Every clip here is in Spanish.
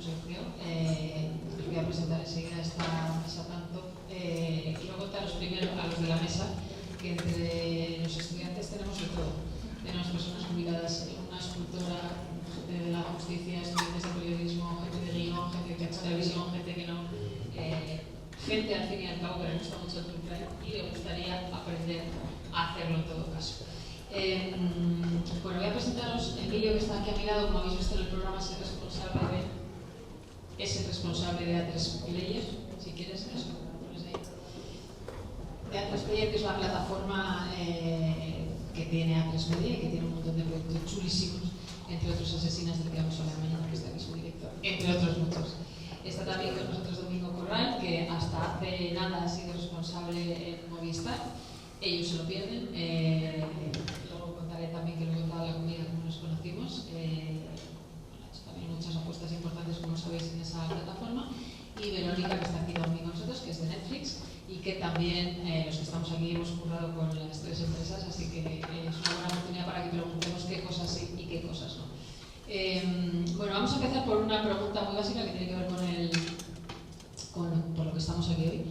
Sergio. Os voy a presentar enseguida esta mesa tanto. Quiero contaros primero a los de la mesa que entre los estudiantes tenemos de todo. Tenemos personas jubiladas, una escultora de la justicia, estudiantes de periodismo, gente de guión, gente que ha hecho televisión, gente que no. Gente al fin y al cabo que le gusta mucho el true crime y le gustaría aprender a hacerlo en todo caso. Bueno, voy a presentaros Emilio, que está aquí a mi lado, como habéis visto en el programa, es el responsable de A3 Player, si quieres eso, lo pones ahí. De A3 Player, que es la plataforma que tiene A3 Media y que tiene un montón de proyectos chulísimos, entre otros Asesinas del que vamos a hablar mañana, que está aquí su director, entre otros muchos. Está también con nosotros Domingo Corral, que hasta hace nada ha sido responsable en Movistar. Ellos se lo pierden. Luego contaré también que luego estaba la comida como nos conocimos. Ha hecho también muchas apuestas importantes, como sabéis, en esa plataforma. Y Verónica, que está aquí también con nosotros, que es de Netflix, y que también los que estamos aquí hemos currado con las tres empresas, así que es una buena oportunidad para que preguntemos qué cosas sí y qué cosas no. Bueno, vamos a empezar por una pregunta muy básica que tiene que ver por lo que estamos aquí hoy.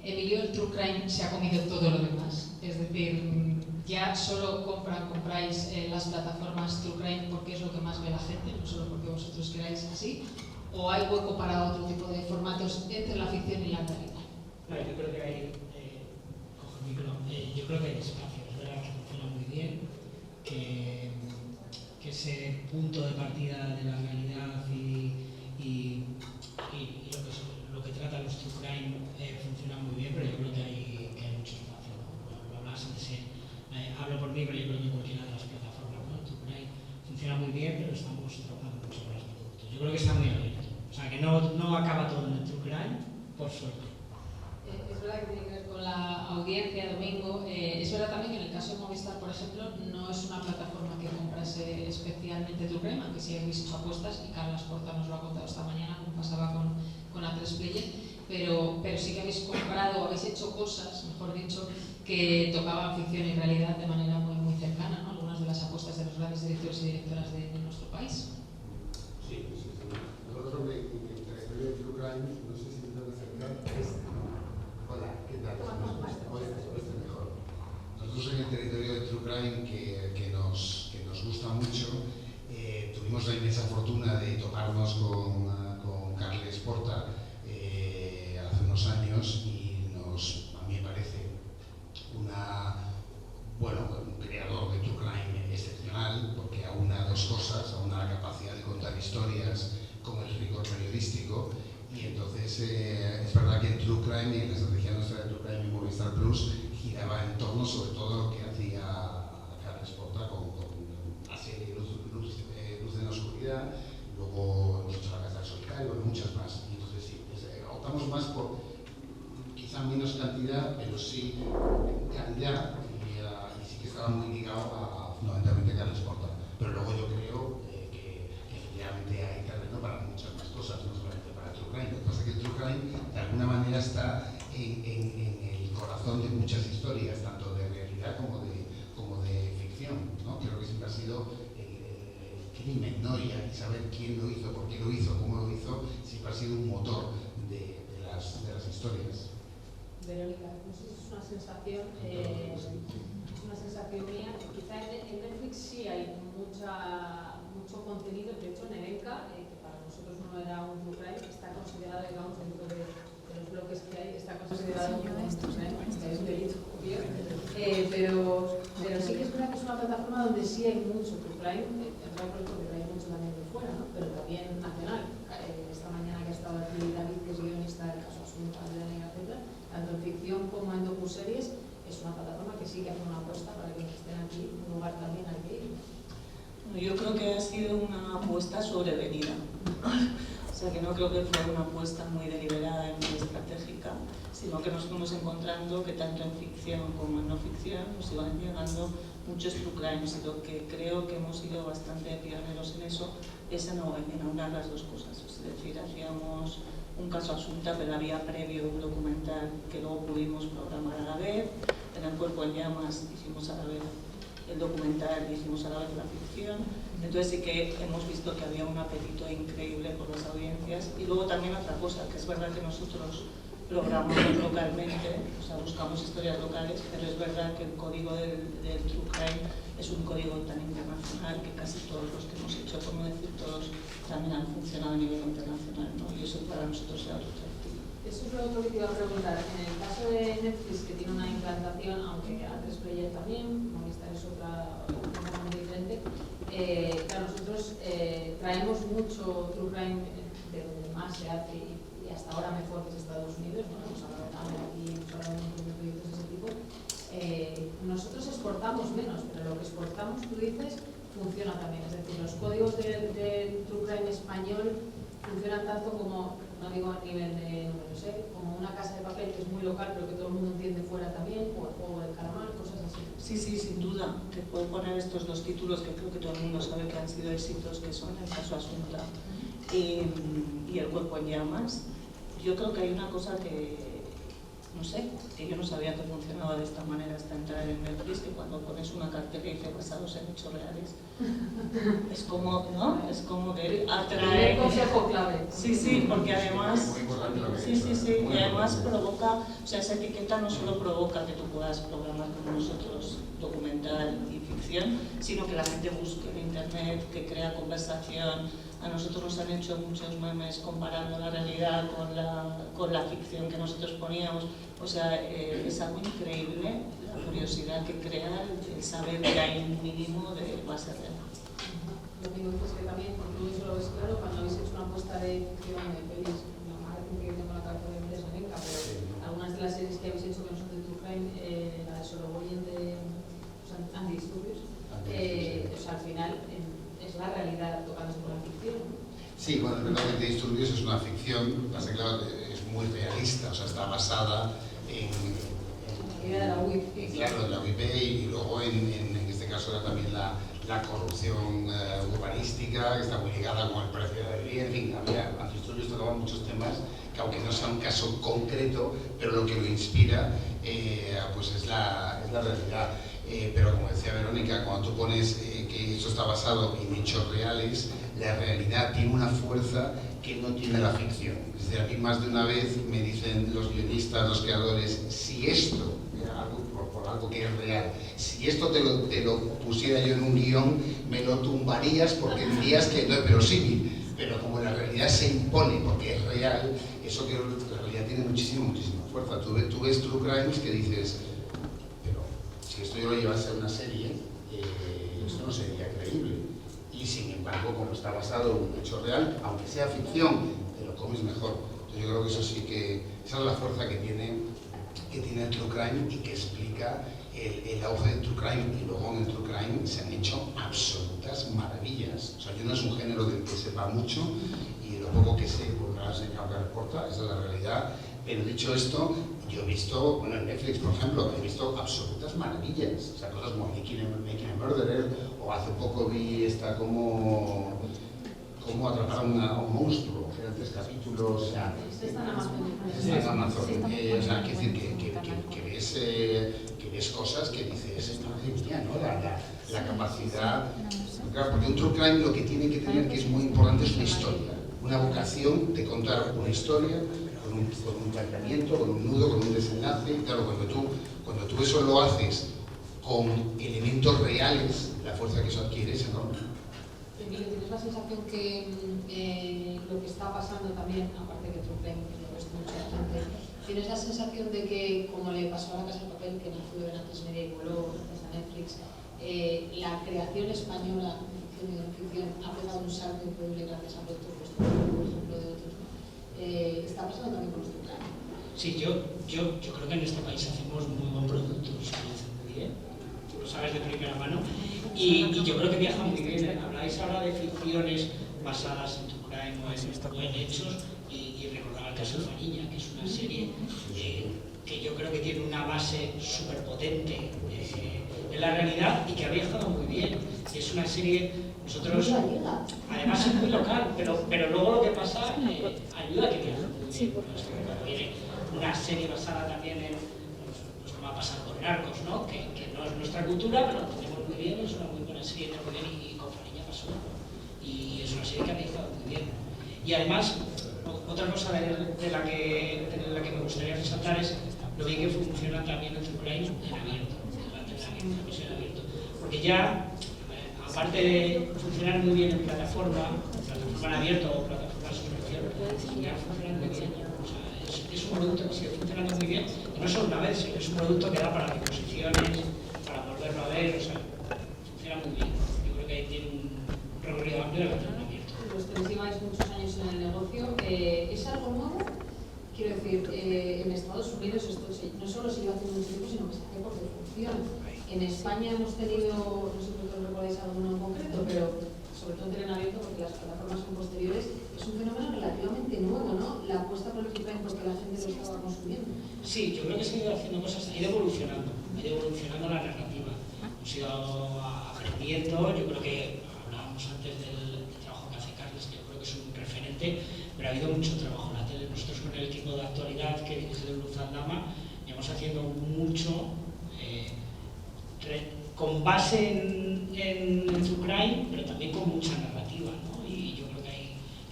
Emilio, el true crime se ha comido todo lo demás, es decir, ya solo compráis las plataformas true crime porque es lo que más ve la gente, no solo porque vosotros queráis así, o hay hueco para otro tipo de formatos entre la ficción y la realidad. No, yo creo que hay, cojo el micro, yo creo que hay espacio, es verdad que funciona muy bien, que ese punto de partida de la realidad y lo que trata los true crime funciona muy bien, pero yo creo que hay mucho espacio, ¿no? Lo hablabas antes, hablo por mí, pero yo creo que cualquiera de las plataformas, ¿no? True crime funciona muy bien, pero estamos trabajando mucho con los productos. Yo creo que está muy abierto, o sea que no acaba todo en el true crime, por suerte. Es verdad que tiene que ver con la audiencia, Domingo. Es verdad también que en el caso de Movistar, por ejemplo, no es una plataforma que comprase especialmente true crime, aunque sí habéis hecho apuestas, y Carlas Porta nos lo ha contado esta mañana, como pasaba con A3 Player, pero sí que habéis comprado, habéis hecho cosas, mejor dicho, que tocaban ficción y realidad de manera muy, muy cercana, ¿no? Algunas de las apuestas de los grandes directores y directoras de nuestro país. Sí. Nosotros en el territorio de true crime, no sé si me están acercando. Hola, ¿qué tal? Este mejor. Nosotros en el territorio de true crime que nos gusta mucho, tuvimos la inmensa fortuna de tocarnos con Carles Porta hace unos años y a mí me parece un creador de true crime excepcional, porque aúna dos cosas, aúna la capacidad de contar historias con el rigor periodístico. Y entonces es verdad que en True Crime y en la estrategia nuestra de True Crime y Movistar Plus giraba en torno sobre todo lo que hacía Carles Porta con la serie Luz de la Oscuridad, luego hemos hecho La Casa del Solitario y muchas más. Y entonces sí, optamos más por quizá menos cantidad, pero sí calidad y sí que estaba muy ligado fundamentalmente a Carles Porta. Pero luego yo creo que efectivamente hay terreno para muchas más cosas, no solamente para True Crime. Lo que pasa es que el True Crime de alguna manera está en el corazón de muchas historias, tanto de realidad como de ficción, ¿no? Creo que siempre ha sido el crimen, ¿no? Y saber quién lo hizo, por qué lo hizo, cómo lo hizo, siempre ha sido un motor de las historias. Verónica, no sé si es una sensación, mía, quizá en Netflix sí hay mucho contenido, de hecho en Evenka, que para nosotros no era un true crime, está considerado, digamos, dentro de los bloques que hay, está considerado un true crime, que es un delito judío, pero sí que es verdad que es una plataforma donde sí hay mucho true crime, porque hay mucho también de fuera, ¿no? Pero también nacional. Esta mañana que ha estado aquí David, que es guionista del caso Asunta, etc., tanto en ficción como en docuseries, es una plataforma que sí que hace una apuesta para que estén aquí, un lugar también al que ir. Yo creo que ha sido una apuesta sobrevenida. O sea, que no creo que fue una apuesta muy deliberada y muy estratégica, sino que nos fuimos encontrando que tanto en ficción como en no ficción nos iban llegando muchos true crimes, y lo que creo que hemos sido bastante pioneros en eso es en aunar las dos cosas. Es decir, hacíamos un caso Asunta, pero había previo un documental que luego pudimos programar a la vez. En El Cuerpo en Llamas hicimos a la vez el documental y hicimos a la vez la ficción. Entonces sí que hemos visto que había un apetito increíble por las audiencias. Y luego también otra cosa, que es verdad que nosotros programamos localmente, o sea, buscamos historias locales, pero es verdad que el código del True Crime es un código tan internacional que casi todos los que hemos hecho, como decir todos, también han funcionado a nivel internacional, ¿no? Y eso para nosotros es algo atractivo. Eso es lo otro que te iba a preguntar. En el caso de Netflix, que tiene una implantación, aunque A3 Player también, Movistar es otra completamente diferente, claro, nosotros traemos mucho True Crime de donde más se hace y hasta ahora mejor que es Estados Unidos, ¿no? Hemos hablado también aquí, hemos hablado de proyectos de ese tipo. Nosotros exportamos menos, pero lo que exportamos, tú dices, funciona también. Es decir, los códigos de True Crime español funcionan tanto como, no digo a nivel de números, como Una Casa de Papel, que es muy local, pero que todo el mundo entiende fuera también, o El Juego del Calamar, cosas así. Sí, sí, sin duda. Te puedo poner estos dos títulos que creo que todo el mundo sabe que han sido éxitos, que son El Caso Asunta y El Cuerpo en Llamas. Yo creo que hay una cosa que, no sé, que yo no sabía que funcionaba de esta manera hasta entrar en Netflix, que cuando pones una cartera y dice basados en hechos reales, es como, ¿no? Es como que atrae... El consejo clave. Sí, sí, porque además... Muy importante lo que Sí, dices, sí, sí, muy y además importante. provoca, o sea, esa etiqueta no solo provoca que tú puedas programar como nosotros documental y ficción, sino que la gente busque en internet, que crea conversación. A nosotros nos han hecho muchos memes comparando la realidad con la ficción que nosotros poníamos. O sea, es algo increíble la curiosidad que crea el saber que hay un mínimo de base real. Lo que digo es que también, porque tú eso lo ves claro, cuando habéis hecho una apuesta de ficción de pelis, la más reciente que tengo la cabeza de Mendes Nevenka, pero algunas de las series que habéis hecho que no son de True Crime, la de Sorogoyen de Antidisturbios, o sea, al final es la realidad tocándose con la ficción. Sí, bueno, es verdad que Antidisturbios es una ficción, pasa que claro, es muy realista, o sea, está basada en La idea de la UIP. claro, la UIP y luego en este caso era también la corrupción urbanística, que está muy ligada con el precio de la vivienda, en fin, había Antidisturbios tocaban muchos temas que aunque no sea un caso concreto, pero lo que lo inspira pues es la realidad. Pero como decía Verónica, cuando tú pones que esto está basado en hechos reales, la realidad tiene una fuerza que no tiene la ficción. Es decir, a mí más de una vez me dicen los guionistas, los creadores, si esto, por algo que es real, si esto te lo pusiera yo en un guión, me lo tumbarías porque dirías que no es verosímil. Pero como la realidad se impone porque es real, eso que la realidad tiene muchísima fuerza. Tú ves True Crimes que dices, pero si esto yo lo llevase a una serie, esto no sería creíble. Y sin embargo, como está basado en un hecho real, aunque sea ficción, te lo comes mejor. Entonces yo creo que eso sí que, esa es la fuerza que tiene el True Crime y que explica el auge del True Crime. Y luego en el True Crime se han hecho absolutas maravillas. O sea, yo no es un género del que sepa mucho y lo poco que sé, pues me lo ha enseñado que reporta, esa es la realidad. Pero dicho esto, yo he visto, bueno, en Netflix, por ejemplo, he visto absolutas maravillas. O sea, cosas como Making a Murderer, o hace poco vi esta como atrapar a un monstruo, que eran 3 capítulos. Este está en Amazon. Está en Amazon. O sea, quiero decir que ves cosas que dices, madre mía, ¿no? La capacidad. Claro, porque un True Crime lo que tiene que tener, que es muy importante, es una historia. Una vocación de contar una historia con un planteamiento, con un nudo, con un desenlace. Claro, cuando tú eso lo haces con elementos reales, la fuerza que eso adquiere es enorme. ¿Tienes la sensación que lo que está pasando también, aparte de True Crime, que lo ves mucha gente, tienes la sensación de que, como le pasó a La Casa de Papel, que nació en A3 Media y voló gracias a Netflix, la creación española de ficción ha pegado un salto increíble gracias a proyectos, por ejemplo, de otros? ¿Está pasando también con los True Crime? Sí, yo creo que en este país hacemos muy buen producto, se conoce muy bien, tú lo sabes de primera mano, y yo creo que viaja muy bien. Habláis ahora de ficciones basadas en True Crime o en hechos, y recordaba el caso de Fariña, que es una serie que yo creo que tiene una base súper potente en la realidad y que ha viajado muy bien. Y es una serie, nosotros, además es muy local, pero luego lo que pasa ayuda a que viaje muy bien. Cuando viene una serie basada también en, pues como ha pasado con Narcos, ¿no? Que no es nuestra cultura, pero lo tenemos muy bien, es una muy buena serie, entró muy bien y con Fariña pasó. Y es una serie que ha empezado muy bien. Y además, otra cosa de la que me gustaría resaltar es lo bien que funciona también el True Crime en abierto, en la emisión abierto. Porque ya, aparte de funcionar muy bien en plataforma en abierto o plataforma de suscripción, ya funciona muy bien. O sea, es un producto que sigue funcionando muy bien, y no solo una vez, sino es un producto que da para reposiciones, para volverlo a ver, o sea, funciona muy bien. Yo creo que ahí tiene un recorrido amplio de la plataforma abierta. Ustedes lleváis muchos años en el negocio, ¿es algo nuevo? Quiero decir, en Estados Unidos esto no solo se lleva haciendo mucho tiempo, sino que se hace porque funciona. En España hemos tenido, no sé si vosotros recordáis alguno en concreto, pero sobre todo en Teleabierto, porque las plataformas son posteriores, es un fenómeno relativamente nuevo, ¿no? La apuesta por el crime porque la gente lo estaba consumiendo. Sí, yo creo que se ha ido haciendo cosas, ha ido evolucionando la narrativa. Hemos ido aprendiendo, yo creo que hablábamos antes del trabajo que hace Carles, que yo creo que es un referente, pero ha habido mucho trabajo en la tele. Nosotros con el equipo de actualidad que dirige Luz Aldama, llevamos haciendo mucho con base en True Crime, pero también con mucha narrativa, ¿no? Y yo creo que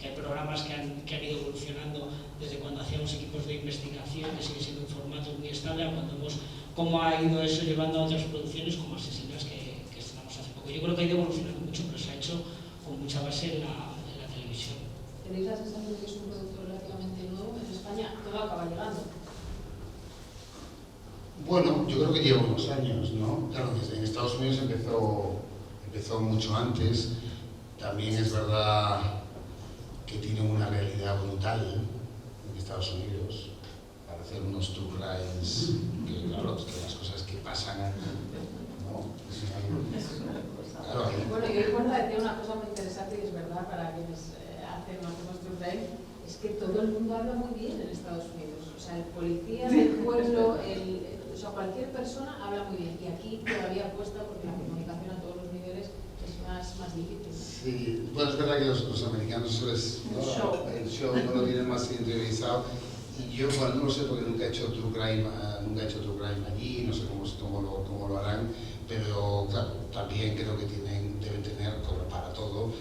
hay programas que han ido evolucionando desde cuando hacíamos equipos de investigación, que sigue siendo un formato muy estable, a cuando vemos cómo ha ido eso llevando a otras producciones como Asesinas, que estrenamos hace poco. Yo creo que ha ido evolucionando mucho, pero se ha hecho con mucha base en la televisión. ¿Tenéis la sensación de que es un producto relativamente nuevo? En España todo acaba llegando. Bueno, yo creo que lleva unos años, ¿no? Claro, en Estados Unidos empezó mucho antes. También es verdad que tiene una realidad brutal en Estados Unidos para hacer unos true crimes, que claro, que las cosas que pasan aquí, ¿no? Claro, bueno, yo recuerdo decir una cosa muy interesante, y es verdad para quienes hacen unos true crime, es que todo el mundo habla muy bien en Estados Unidos. O sea, el policía del pueblo, o sea, cualquier persona habla muy bien. Y aquí todavía cuesta porque la comunicación a todos los niveles es más difícil. Sí, bueno, es verdad que los americanos el show no lo tienen más interiorizado. Y yo, bueno, no lo sé porque nunca he hecho true crime allí, no sé cómo lo harán, pero claro, también creo que deben tener, como para todo,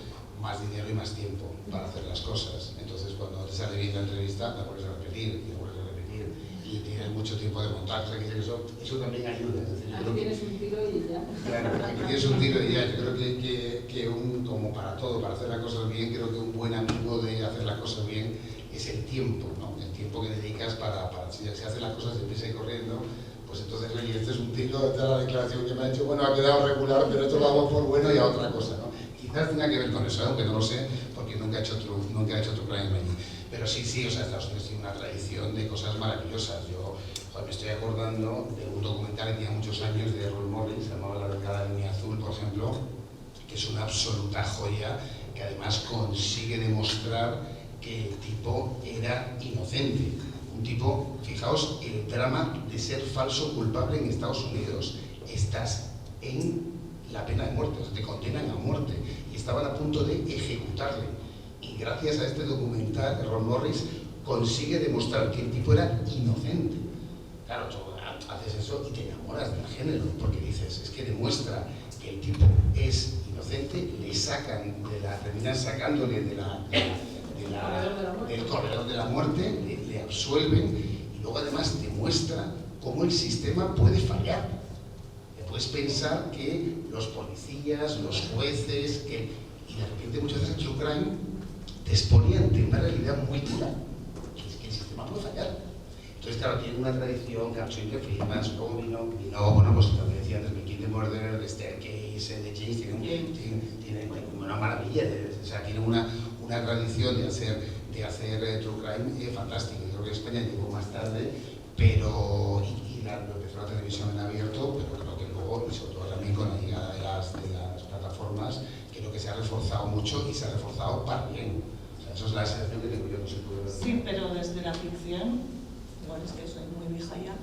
más dinero y más tiempo para hacer las cosas. Entonces, cuando te sale bien la entrevista, la vuelves a repetir y la vuelves a repetir, y tienes mucho tiempo de montaje, que eso también ayuda. Es decir, aquí tienes un tiro y ya. Claro, aquí tienes un tiro y ya. Yo creo que como para todo, para hacer las cosas bien, creo que un buen amigo de hacer las cosas bien es el tiempo, ¿no? El tiempo que dedicas para si se hacen las cosas deprisa y corriendo, pues entonces, oye, este es un tiro, esta es la declaración que me ha hecho, bueno, ha quedado regular, pero esto lo hago por bueno y a otra cosa, ¿no? Quizás tenga que ver con eso, aunque no lo sé, porque nunca he hecho true crime allí. Pero sí, o sea, Estados Unidos tiene una tradición de cosas maravillosas. Yo me estoy acordando de un documental que tenía muchos años de Errol Morris, se llamaba La Delgada Línea Azul, por ejemplo, que es una absoluta joya, que además consigue demostrar que el tipo era inocente. Un tipo, fijaos, el drama de ser falso culpable en Estados Unidos. Estás en la pena de muerte, o sea, te condenan a muerte y estaban a punto de ejecutarle. Y gracias a este documental, Errol Morris consigue demostrar que el tipo era inocente. Claro, tú haces eso y te enamoras del género, porque dices, es que demuestra que el tipo es inocente, terminan sacándole del corredor de la muerte, le absuelven y luego además demuestra cómo el sistema puede fallar. Puedes pensar que los policías, los jueces, y de repente muchas veces el true crime te expone ante una realidad muy dura, que es que el sistema puede fallar. Entonces, claro, tiene una tradición, Caption de Freeman, como vino, bueno, pues también decía antes, Making the Murder, The Staircase, The James, tiene una maravilla, o sea, tiene una tradición de hacer true crime fantástica. Yo creo que España llegó más tarde, pero lo empezó la televisión en abierto, pero creo que luego, y sobre todo también con la llegada de las plataformas, creo que se ha reforzado mucho y se ha reforzado para bien. O sea, eso es la sensación que tengo yo, no sé tú. Sí, pero desde la ficción, igual es que soy muy vieja ya,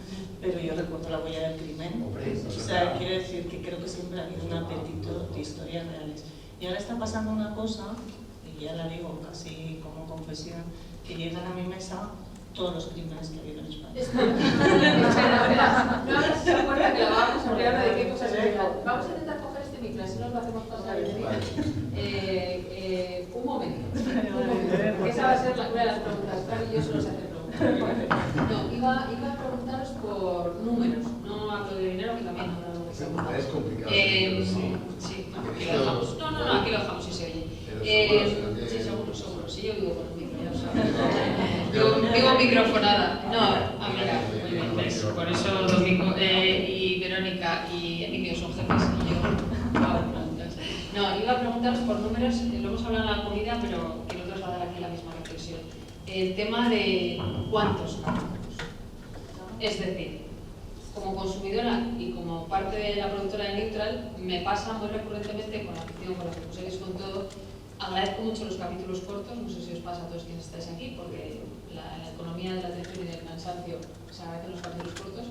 pero yo recuerdo La huella del crimen. O sea, quiero decir que creo que siempre ha habido un apetito de historias reales. Y ahora está pasando una cosa, y ya la digo casi como confesión, que llegan a mi mesa todos los crímenes que ha habido en España. Espera, no, ahora se acuerda que la vamos a hablar de qué cosas. Vamos a intentar coger este Es complicado. Sí, aquí lo dejamos. No, aquí lo dejamos, si se oye. Sí, seguro. Sí, yo vivo con el micro, ya lo sabes. Vivo microfonada. No, amiga, muy bien, ¿ves? Por eso Domingo y Verónica y Emilio son jefes y yo hago preguntas. No, iba a preguntaros por números, lo hemos hablado en la comida, pero quiero trasladar aquí la misma reflexión. El tema de cuántos capítulos. Es decir, como consumidora y como parte de la productora de Neutral, me pasa muy recurrentemente con la ficción, con las series, con todo. Agradezco mucho los capítulos cortos, no sé si os pasa a todos quienes estáis aquí, porque la economía de la atención y del cansancio se agradecen los capítulos cortos.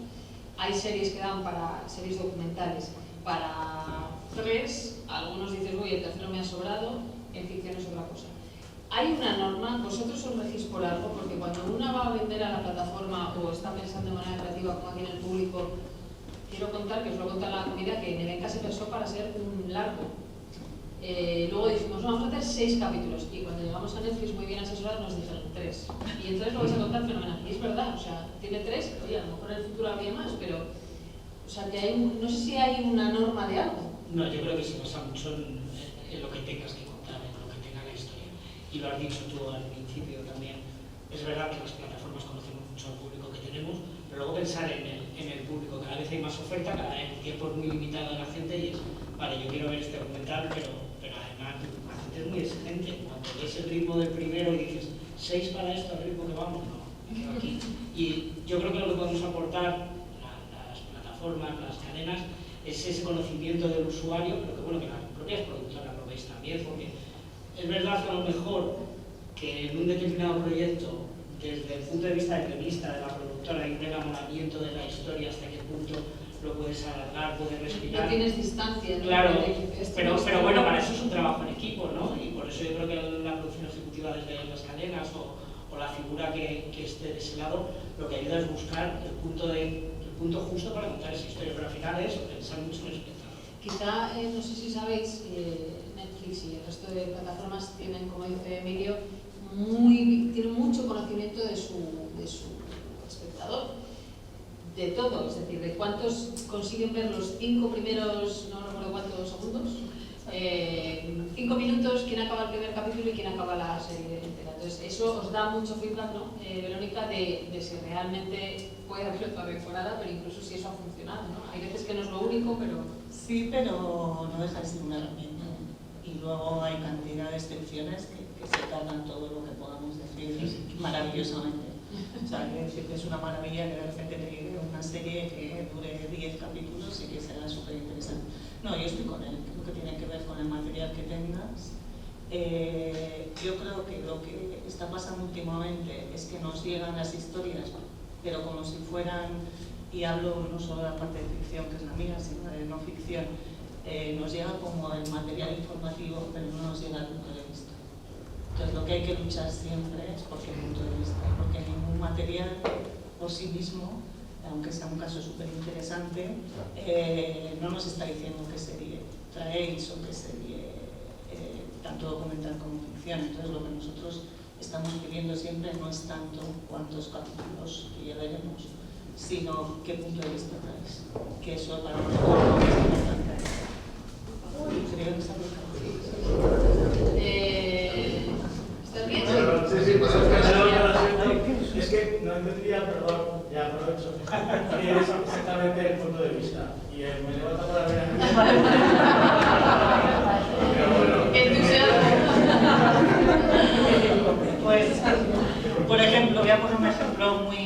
Hay series que dan para series documentales para 3, algunos dices, uy, el tercero me ha sobrado, en ficción es otra cosa. Hay una norma, vosotros os regís por algo, porque cuando una va a vender a la plataforma o está pensando de manera creativa como aquí en el público, quiero contar, que os lo he contado en la comida, que Nevenka se pensó para ser un largo. Luego dijimos, no, vamos a hacer 6 capítulos, y cuando llegamos a Netflix muy bien asesorados nos dijeron 3. Y entonces lo vais a contar fenomenal. Y es verdad, o sea, tiene 3, oye, a lo mejor en el futuro habría más, pero, o sea, que hay no sé si hay una norma de algo. No, yo creo que se basa mucho en lo que tengas que contar, en lo que tenga la historia. Y lo has dicho tú al principio también. Es verdad que las plataformas conocemos mucho al público que tenemos, pero luego pensar en el público. Cada vez hay más oferta, cada vez el tiempo es muy limitado de la gente y es, vale, yo quiero ver este documental, pero además la gente es muy exigente. Cuando ves el ritmo del primero y dices, 6 para esto, al ritmo que vamos, no, me quedo aquí. Y yo creo que lo que podemos aportar las plataformas, las cadenas, es ese conocimiento del usuario, pero que bueno, que las propias productoras lo veis también, porque es verdad que a lo mejor que en un determinado proyecto, desde el punto de vista del guionista, de la productora, hay un enamoramiento de la historia, hasta qué punto lo puedes alargar, puedes respirar. No tienes distancia. Claro, pero bueno, para eso es un trabajo en equipo, ¿no? Y por eso yo creo que la producción ejecutiva desde las cadenas o la figura que esté de ese lado, lo que ayuda es buscar el punto justo para contar esa historia, pero al final es pensar mucho en el espectador. Quizá, no sé si sabéis, Netflix y el resto de plataformas tienen, como dice Emilio, tienen mucho conocimiento de su espectador, de todo, es decir, de cuántos consiguen ver los 5 primeros, no recuerdo cuántos segundos, 5 minutos, quién acaba el primer capítulo y quién acaba la serie entera. Entonces, eso os da mucho feedback, ¿no, Verónica, de si realmente puede haber otra temporada, pero incluso si eso ha funcionado, ¿no? Hay veces que no es lo único, pero... Sí, pero no deja de ser una herramienta. Y luego hay cantidad de excepciones que se cargan todo lo que podamos decir maravillosamente. O sea, que decir que es una maravilla que de repente te llegue una serie que dure 10 capítulos y que sea súper interesante. No, yo estoy con él, creo que tiene que ver con el material que tengas. Yo creo que lo que está pasando últimamente es que nos llegan las historias, pero como si fueran, y hablo no solo de la parte de ficción, que es la mía, sino de no ficción, nos llega como el material informativo, pero no nos llega el punto de vista. Entonces lo que hay que luchar siempre es por qué punto de vista, porque ningún material por sí mismo, aunque sea un caso súper interesante, no nos está diciendo qué serie traéis o qué serie, tanto documental como ficción. Entonces lo que nosotros estamos pidiendo siempre no es tanto cuántos capítulos, que ya veremos, sino qué punto de vista traéis, que eso para nosotros es importante. Creo que está bien. ¿Estás bien? Sí, es que no entendía, perdón, ya aprovecho, y es exactamente el punto de vista. Y me levanto para ver pero bueno. Pues, por ejemplo, voy a poner un ejemplo muy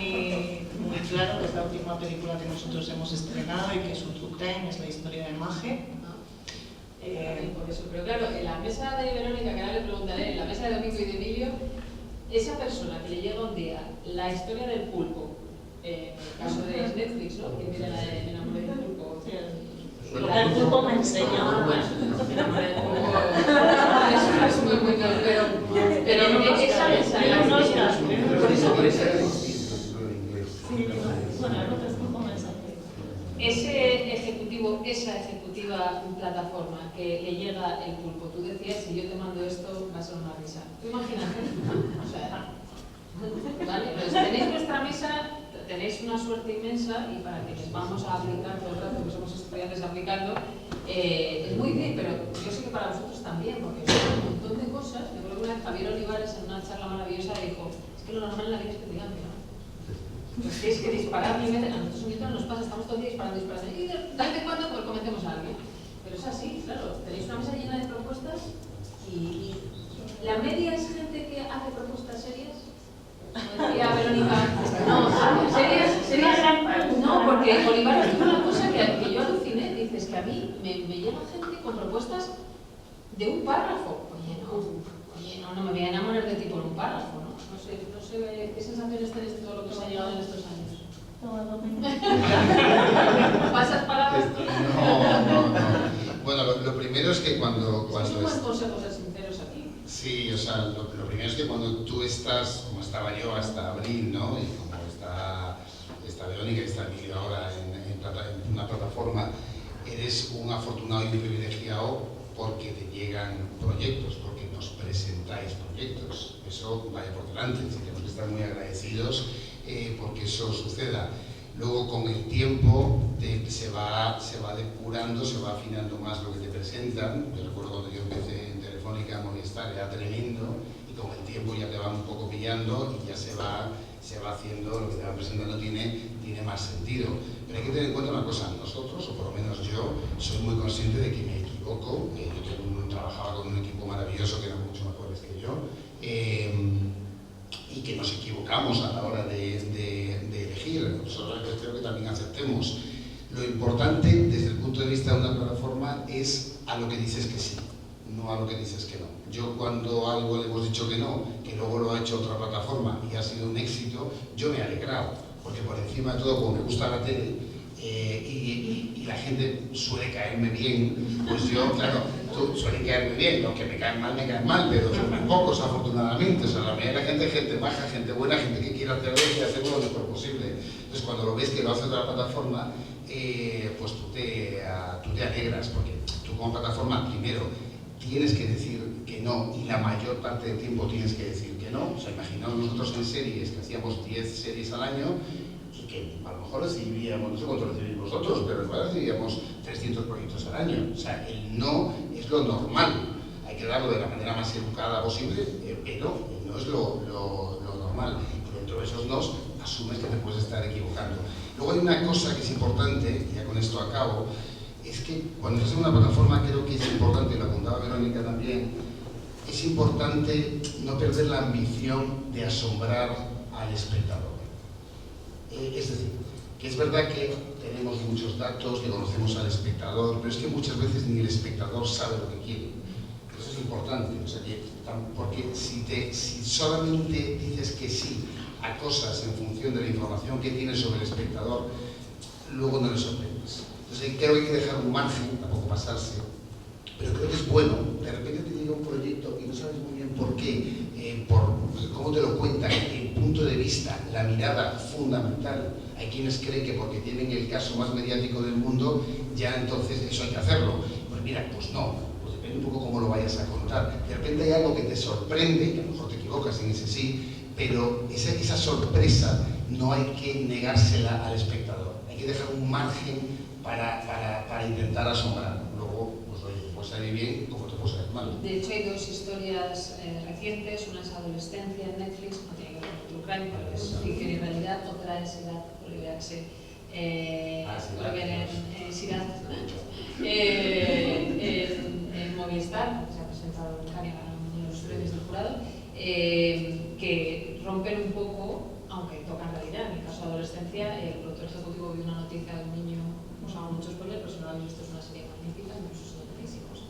claro, que es la última película que nosotros hemos estrenado y que es un true crime, es la historia de Maje. Por eso. Pero claro, en la mesa de Verónica, que ahora le preguntaré, en la mesa de Domingo y de Emilio, esa persona que le llega un día la historia del pulpo, el caso de Netflix, ¿no? Que tiene la de enamoré del pulpo. El pulpo me enseñó. Me enamoré del pulpo. Es muy bueno, pero esa mesa, Por eso era distinto, en inglés. Sí, bueno, el pulpo me enseñó. ese ejecutivo, esa ejecutiva plataforma que le llega el pulpo, tú decías, si yo te mando esto, va a ser una risa. Tú imagínate, o sea, ¿vale? Pues tenéis vuestra mesa, tenéis una suerte inmensa y para que les vamos a aplicar todo el rato, que somos estudiantes aplicando, es muy difícil, pero yo sé que para vosotros también, porque os un montón de cosas. Yo creo que una vez Javier Olivares en una charla maravillosa dijo, es que lo normal en la vida es que te digan que no. Pues tienes que disparar mil veces, a nosotros un nos pasa, estamos todo el día disparando, y de vez en cuando pues convencemos a alguien. Pero es así, claro, tenéis una mesa llena de propuestas y la media es gente que hace propuestas serias. Como decía Verónica, no, serias, no, porque Olivares tiene una cosa que yo aluciné, dices que a mí me llega gente con propuestas de un párrafo. Oye, no me voy a enamorar de ti por un párrafo, ¿no? No sé, ¿qué sensaciones tenéis de todo lo que os ha llegado en estos años? ¿Pasas palabras? No. Bueno, lo primero es que cuando es un buen consejo ser sinceros aquí. Sí, o sea, lo primero es que cuando tú estás, como estaba yo hasta abril, ¿no? Y como está Verónica y está Emilio ahora en una plataforma, eres un afortunado y un privilegiado porque te llegan proyectos, porque nos presentáis proyectos. Eso vaya por delante, tenemos que estar muy agradecidos porque eso suceda. Luego con el tiempo se va depurando, se va afinando más lo que te presentan. Yo recuerdo cuando yo empecé en Telefónica, Movistar, era tremendo, y con el tiempo ya te van un poco pillando y ya se va haciendo, lo que te van presentando tiene más sentido. Pero hay que tener en cuenta una cosa, nosotros, o por lo menos yo, soy muy consciente de que me equivoco. Yo trabajaba con un equipo maravilloso que eran mucho mejores que yo, y que nos equivocamos a la hora de elegir. Nosotros espero que también aceptemos. Lo importante desde el punto de vista de una plataforma es a lo que dices que sí, no a lo que dices que no. Yo cuando algo le hemos dicho que no, que luego lo ha hecho otra plataforma y ha sido un éxito, yo me he alegrado, porque por encima de todo, como me gusta la tele y la gente suele caerme bien, pues yo, claro, suele caerme bien, los que me caen mal, pero son muy pocos afortunadamente. O sea, la mayoría de la gente baja, gente buena, gente que quiere hacerlo y hacerlo lo mejor posible. Entonces cuando lo ves que lo hace otra plataforma, pues tú te alegras, porque tú como plataforma primero tienes que decir que no, y la mayor parte del tiempo tienes que decir que no. O sea, imaginaos nosotros en series que hacíamos 10 series al año y que a lo mejor recibíamos, no sé cuánto recibís vosotros, pero igual recibíamos 300 proyectos al año. O sea, el no es lo normal. Hay que darlo de la manera más educada posible, pero el no es lo normal. Y dentro de esos nos asumes que te puedes estar equivocando. Luego hay una cosa que es importante, y ya con esto acabo, es que cuando estás en una plataforma creo que es importante, y lo apuntaba Verónica también, es importante no perder la ambición de asombrar al espectador. Es decir, que es verdad que tenemos muchos datos, que conocemos al espectador, pero es que muchas veces ni el espectador sabe lo que quiere. Eso es importante, o sea, porque si solamente dices que sí a cosas en función de la información que tienes sobre el espectador, luego no le sorprendes. Entonces creo que hay que dejar un margen, tampoco pasarse, pero creo que es bueno. De repente te llega un proyecto y no sabes muy bien por qué, por cómo te lo cuentan, el punto de vista, la mirada fundamental. Hay quienes creen que porque tienen el caso más mediático del mundo, ya entonces eso hay que hacerlo. Pues mira, pues no, pues depende un poco cómo lo vayas a contar. De repente hay algo que te sorprende, que a lo mejor te equivocas en ese sí, pero esa sorpresa no hay que negársela al espectador. Hay que dejar un margen para intentar asombrar. Luego, pues oye, te puede salir bien como te puede salir mal. De hecho, hay dos historias recientes, una es Adolescencia en Netflix, no tiene que ver con True Crime, pero es ficción y realidad, otra es Sirat, Olivia Axel, en Movistar, se ha presentado en Cannes, en los premios del jurado, que rompen un poco, aunque tocan realidad. En el caso de Adolescencia, el productor ejecutivo vio una noticia de un niño, no hago mucho spoiler, pero si no lo habéis visto es una serie magnífica, incluso son buenísimos.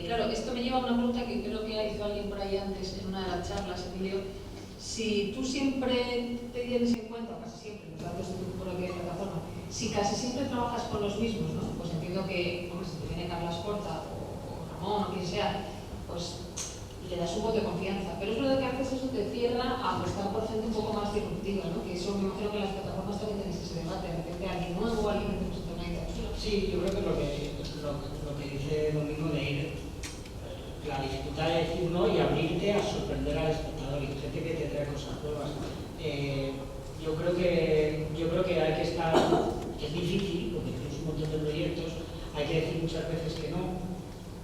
Claro, esto me lleva a una pregunta que creo que hizo alguien por ahí antes en una de las charlas, Emilio. Si tú siempre te tienes en cuenta, o casi siempre, los datos de tu propia plataforma, si casi siempre trabajas con los mismos, ¿no? Pues entiendo que, hombre, si te viene Carlas Porta o Ramón o quien sea, pues le das un voto de confianza. Pero es verdad que a veces eso te cierra a apostar por gente un poco más disruptiva, ¿no? Que eso me imagino que en las plataformas también tenéis ese debate, de repente alguien nuevo, alguien que presenta una idea chula. Sí, yo creo que lo que dice Domingo de ir, la dificultad de decir no y abrirte a sorprender al espectador y gente que te trae cosas nuevas. yo creo que hay que estar, es difícil, porque tenemos un montón de proyectos, hay que decir muchas veces que no,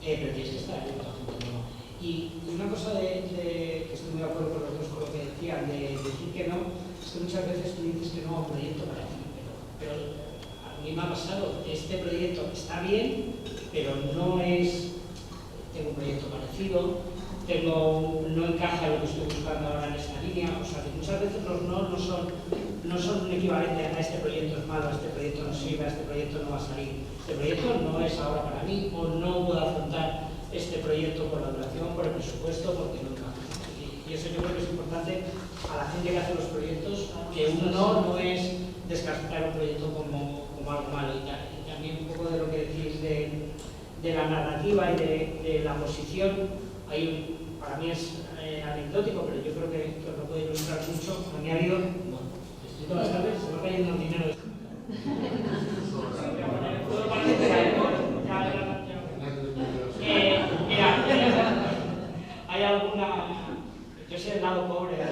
pero tienes que estar abierto a gente que no. Y una cosa que estoy muy de acuerdo con los dos con lo que decían, de decir que no, es que muchas veces tú dices que no a un proyecto para ti, pero a mí me ha pasado, este proyecto está bien, pero no es, tengo un proyecto parecido, no encaja lo que estoy buscando ahora en esta línea, o sea que muchas veces los no son un equivalente a este proyecto es malo, a este proyecto no sirve, a este proyecto no va a salir, este proyecto no es ahora para mí, o no puedo afrontar este proyecto por la duración, por el presupuesto, porque no encaja. Y eso yo creo que es importante a la gente que hace los proyectos, que un no es descartar un proyecto como algo malo. Y también un poco de lo que decís de la narrativa y de la posición, para mí es anecdótico, pero yo creo que os lo puede ilustrar mucho. A mí ha habido, bueno, estoy todas las tardes, se me va cayendo el dinero. ¿Puedo parecer? Mira, hay alguna... Yo soy el lado pobre. No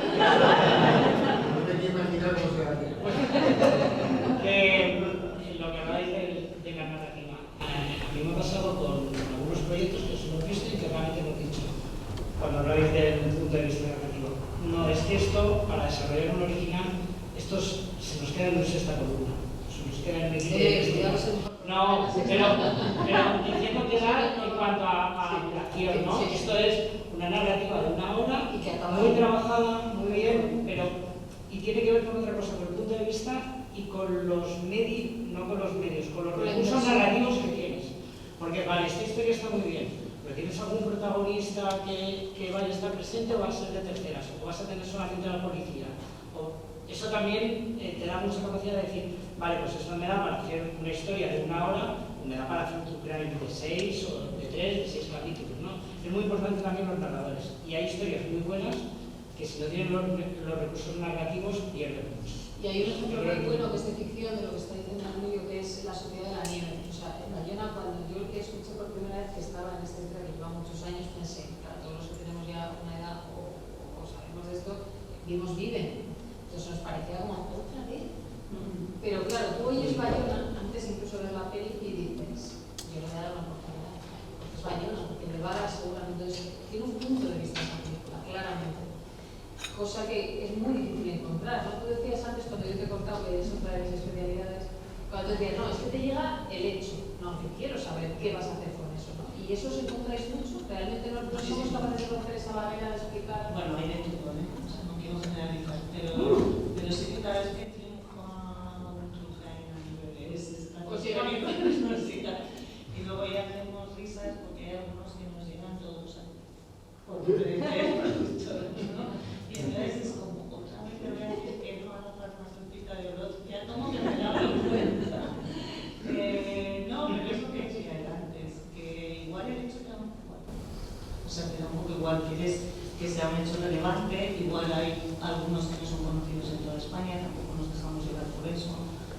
te quiero imaginar cómo se hace. Lo que habláis de la narrativa. A mí me ha pasado con algunos proyectos que os hemos visto y que realmente hemos dicho, cuando habláis del punto de vista narrativo. No, es que esto, para desarrollar un original, estos se nos queda en una sexta columna. Se nos queda en el no, pero diciendo que da en cuanto a ampliación, ¿no? Esto es una narrativa de una hora, muy trabajada, muy bien, y tiene que ver con otra cosa, con el punto de vista y con los medios, no con los medios, con los recursos narrativos que tienes. Porque vale, esta historia está muy bien, pero ¿tienes algún protagonista que vaya a estar presente o va a ser de terceras? ¿O vas a tener solamente a la policía? Eso también te da mucha capacidad de decir, vale, pues esto me da para hacer una historia de una hora, o me da para hacer un crime de 6 o de 3, de 6 capítulos, ¿no? Es muy importante también los narradores. Y hay historias muy buenas que si no tienen los recursos narrativos pierden mucho. Y hay un ejemplo muy bueno que es de ficción de lo que está diciendo Emilio, que es La Sociedad de la Nieve. O sea, en Bayona, cuando yo escuché por primera vez que estaba en este centro, que lleva muchos años, pensé, claro, todos los que tenemos ya una edad o sabemos de esto, vimos Viven. Entonces nos parecía como otra vez. Pero claro, tú oyes Bayona, antes incluso de la peli, y dices, yo le voy a dar una oportunidad. Porque es Bayona, porque le va a dar seguramente. Entonces, tiene un punto de vista esa película, claramente. Cosa que es muy difícil encontrar, ¿no? Tú decías antes, cuando yo te he contado que es otra de mis especialidades, cuando te decías, no, es que te llega el hecho. No, que quiero saber qué vas a hacer con eso, ¿no? Y eso os encontráis mucho. Realmente no somos capaces de romper esa barrera de explicar. Bueno, hay de todo, ¿eh? O sea, no quiero generalizar, pero sí que cada vez que triunfa un true crime a niveles estratégicos, y luego ya hacemos risas porque hay algunos que nos llegan todos por diferentes productores, ¿no? Y entonces es como, otra vez te voy a decir que no a la farmacéutica de Orozquia, ¿cómo que me la vergüenza? No, pero es lo que decía antes, que igual el hecho de o sea, que tampoco igual quieres que sea un hecho relevante, igual hay algunos que no son conocidos en toda España, tampoco nos dejamos llevar por eso,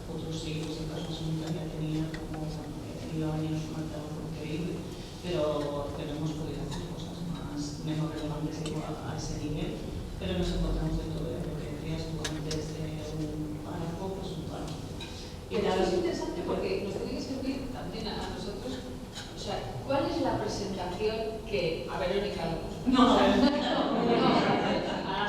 otros sí, pues el caso de Italia tenía como, he tenido años un altavoz increíble, pero hemos podido hacer cosas menos relevantes igual a ese nivel, pero nos encontramos de todo, lo que decías tú antes de un párrafo, pues un párrafo. Pero eso es interesante porque nos tiene que servir también a nosotros. O sea, ¿cuál es la presentación que a Verónica no, a las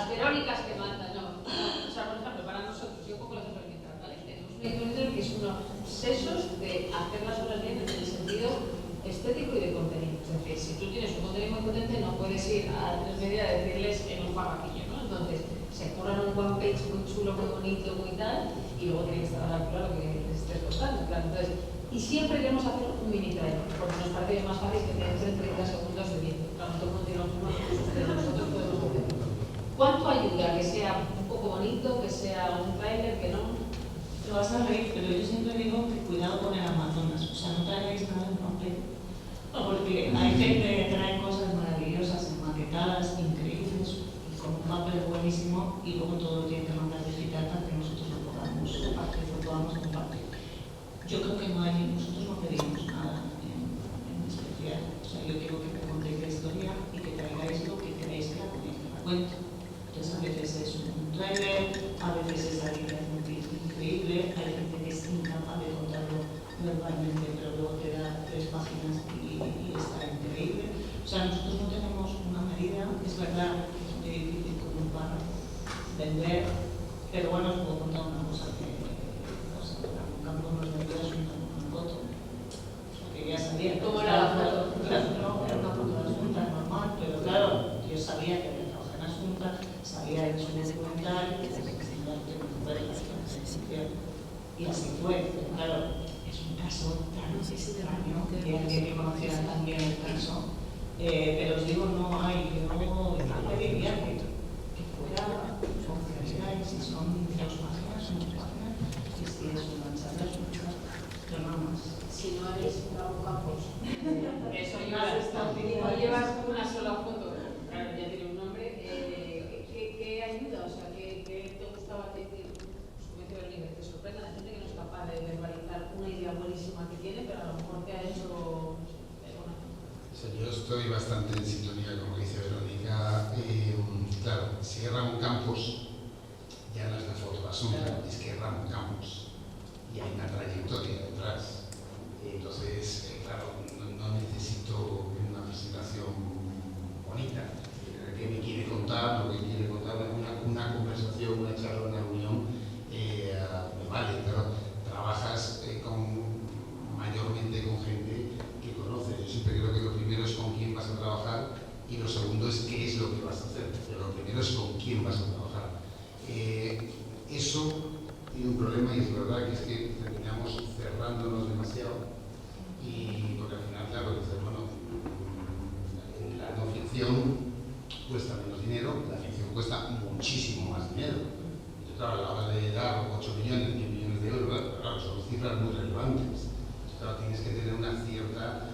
Verónicas que mandan, no. O sea, por ejemplo, para nosotros, yo pongo el ejemplo de mi trabajo, ¿vale? Tenemos un editorial que es unos sesos de hacer las obras bien en el sentido estético y de contenido. Es decir, si tú tienes un contenido muy potente, no puedes ir a tres medias a decirles en un párrafillo, ¿no? Entonces, se curran un one page muy chulo, muy bonito, muy tal, y luego tiene que estar claro que les estés contando, claro. Entonces, y siempre queremos hacer un mini trailer, porque nos parece más fácil que te entren 30 segundos de vídeo. Claro, todo el mundo tiene los mismos recursos, pero nosotros podemos hacer. ¿Cuánto ayuda que sea un poco bonito, que sea un trailer, que no? Te vas a reír, pero yo siempre digo que cuidado con el Amazonas, o sea, no traigáis nada en papel, porque hay gente que trae cosas maravillosas, maquetadas, increíbles, con un papel buenísimo, y luego todo lo tiene que mandar digital para que nosotros lo podamos compartir. Yo creo que nosotros no pedimos nada en especial. O sea, yo quiero que me contéis la historia y que traigáis lo que queréis que la cuente. Entonces, a veces es un trailer, a veces es alguien sea, nosotros no tenemos una medida, es verdad que es muy difícil como para vender, pero bueno, os puedo contar una cosa que un campo nos vendía una foto, que ya sabía. ¿Cómo era la foto? Claro, no, era una foto de Asunta normal, pero claro, yo sabía que había trabajado en Asunta, sabía hecho un documental, y así fue, pero claro, es un caso tan extraño que conocieran también el caso. Pero os digo, no hay, yo pediría que fuera confidencial, si son 2 páginas, son 2 páginas, y si es una charla, es una charla, pero nada más. Si no eres Ramón Campos, eso no llevas una sola foto, claro, ya tiene un nombre. ¿Qué ayuda? O sea, ¿qué te gustaba que te sorprenda la gente que no es capaz de verbalizar una idea buenísima que tiene, pero a lo mejor te ha hecho... Yo estoy bastante en sintonía con lo que dice Verónica. Claro, si es Ramón Campos, ya no es la foto de Asunta, es que es Ramón Campos y hay una trayectoria detrás. Entonces, claro, no necesito una presentación bonita. ¿Qué me quiere contar? Lo que quiere contar es una conversación, una charla, una reunión, me vale, pero trabajas mayormente con gente que conoces. Yo siempre creo que lo primero es con quién vas a trabajar y lo segundo es qué es lo que vas a hacer. Pero lo primero es con quién vas a trabajar. Eso tiene un problema y es verdad que es que terminamos cerrándonos demasiado y porque al final, claro, dices, bueno, la no ficción cuesta menos dinero, la ficción cuesta muchísimo más dinero. Entonces, claro, a la hora de dar 8 millones, 10 millones de euros, claro, son cifras muy relevantes. Entonces, claro, tienes que tener una cierta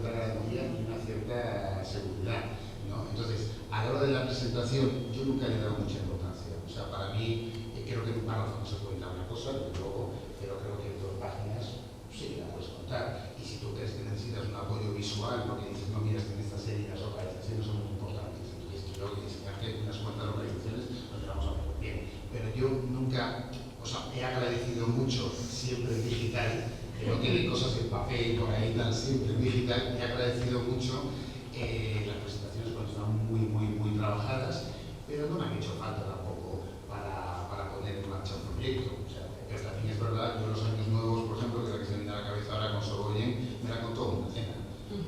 garantía y una cierta seguridad, ¿no? Entonces, a la hora de la presentación, yo nunca le he dado mucha importancia. O sea, para mí, creo que en un párrafo no se cuenta una cosa, pero creo que en 2 páginas sí la puedes contar. Y si tú crees que necesitas un apoyo visual, porque dices, no, mira, que en esta serie las localizaciones son muy importantes, entonces quiero enseñarte unas cuantas localizaciones donde vamos a ver bien. Pero yo nunca, o sea, he agradecido mucho siempre el digital, que no tiene cosas en papel por ahí tan siempre en digital, he agradecido mucho las presentaciones cuando están muy trabajadas, pero no me han hecho falta tampoco para poner en marcha un proyecto. O sea, pero también es verdad, yo los años nuevos, por ejemplo, que la que se me viene a la cabeza ahora con Soroyen, me la contó una cena.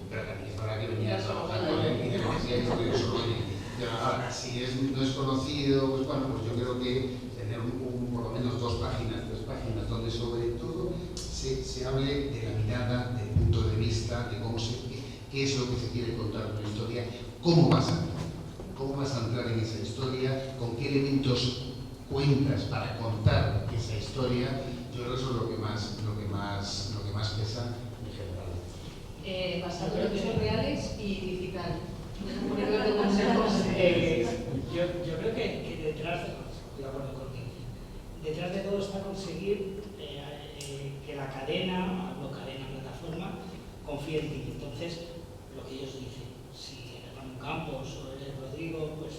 Pero también es verdad que venía a trabajar con él y me decía que estoy Soroyen. Ahora, si no es conocido, pues bueno, pues yo creo que tener por lo menos 2 páginas, 3 páginas, donde sobre todo se hable de la mirada, del punto de vista, de qué es lo que se quiere contar con la historia, cómo vas a entrar en esa historia, con qué elementos cuentas para contar esa historia. Yo creo que eso es lo que más pesa en general. Basado en hechos reales y digital. Yo creo que detrás de todo está conseguir que la cadena plataforma confíe en ti. Entonces, lo que ellos dicen, si eres Ramón Campos o eres Rodrigo, pues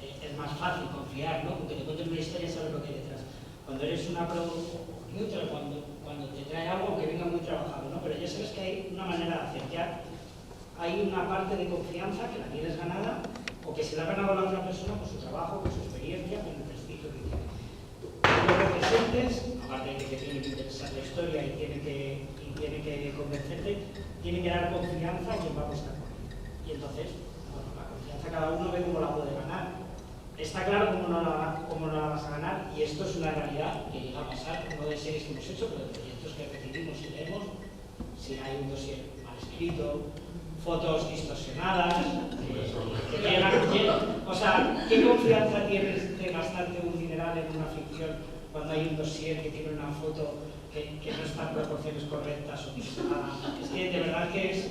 es más fácil confiar, ¿no? Porque te cuenten una historia y sabes lo que hay detrás. Cuando eres una productora, cuando te trae algo que venga muy trabajado, ¿no? Pero ya sabes que hay una manera de hacer. Ya hay una parte de confianza que la tienes ganada o que se la ha ganado la otra persona por su trabajo, por su experiencia, por el prestigio que tiene. Lo que presentes, aparte de que tiene que interesar la historia y tiene que convencerte, tiene que dar confianza a quien va a apostar por él. Y entonces, bueno, la confianza cada uno ve cómo la puede ganar. Está claro cómo no la vas a ganar y esto es una realidad que llega a pasar, no de series que hemos hecho, pero de proyectos que recibimos y leemos, si hay un dossier mal escrito, fotos distorsionadas, que llegan, o sea, ¿qué confianza tienes de gastarte un dineral en una ficción cuando hay un dossier que tiene una foto que no está en proporciones correctas o distorsionada? Es que de verdad que es...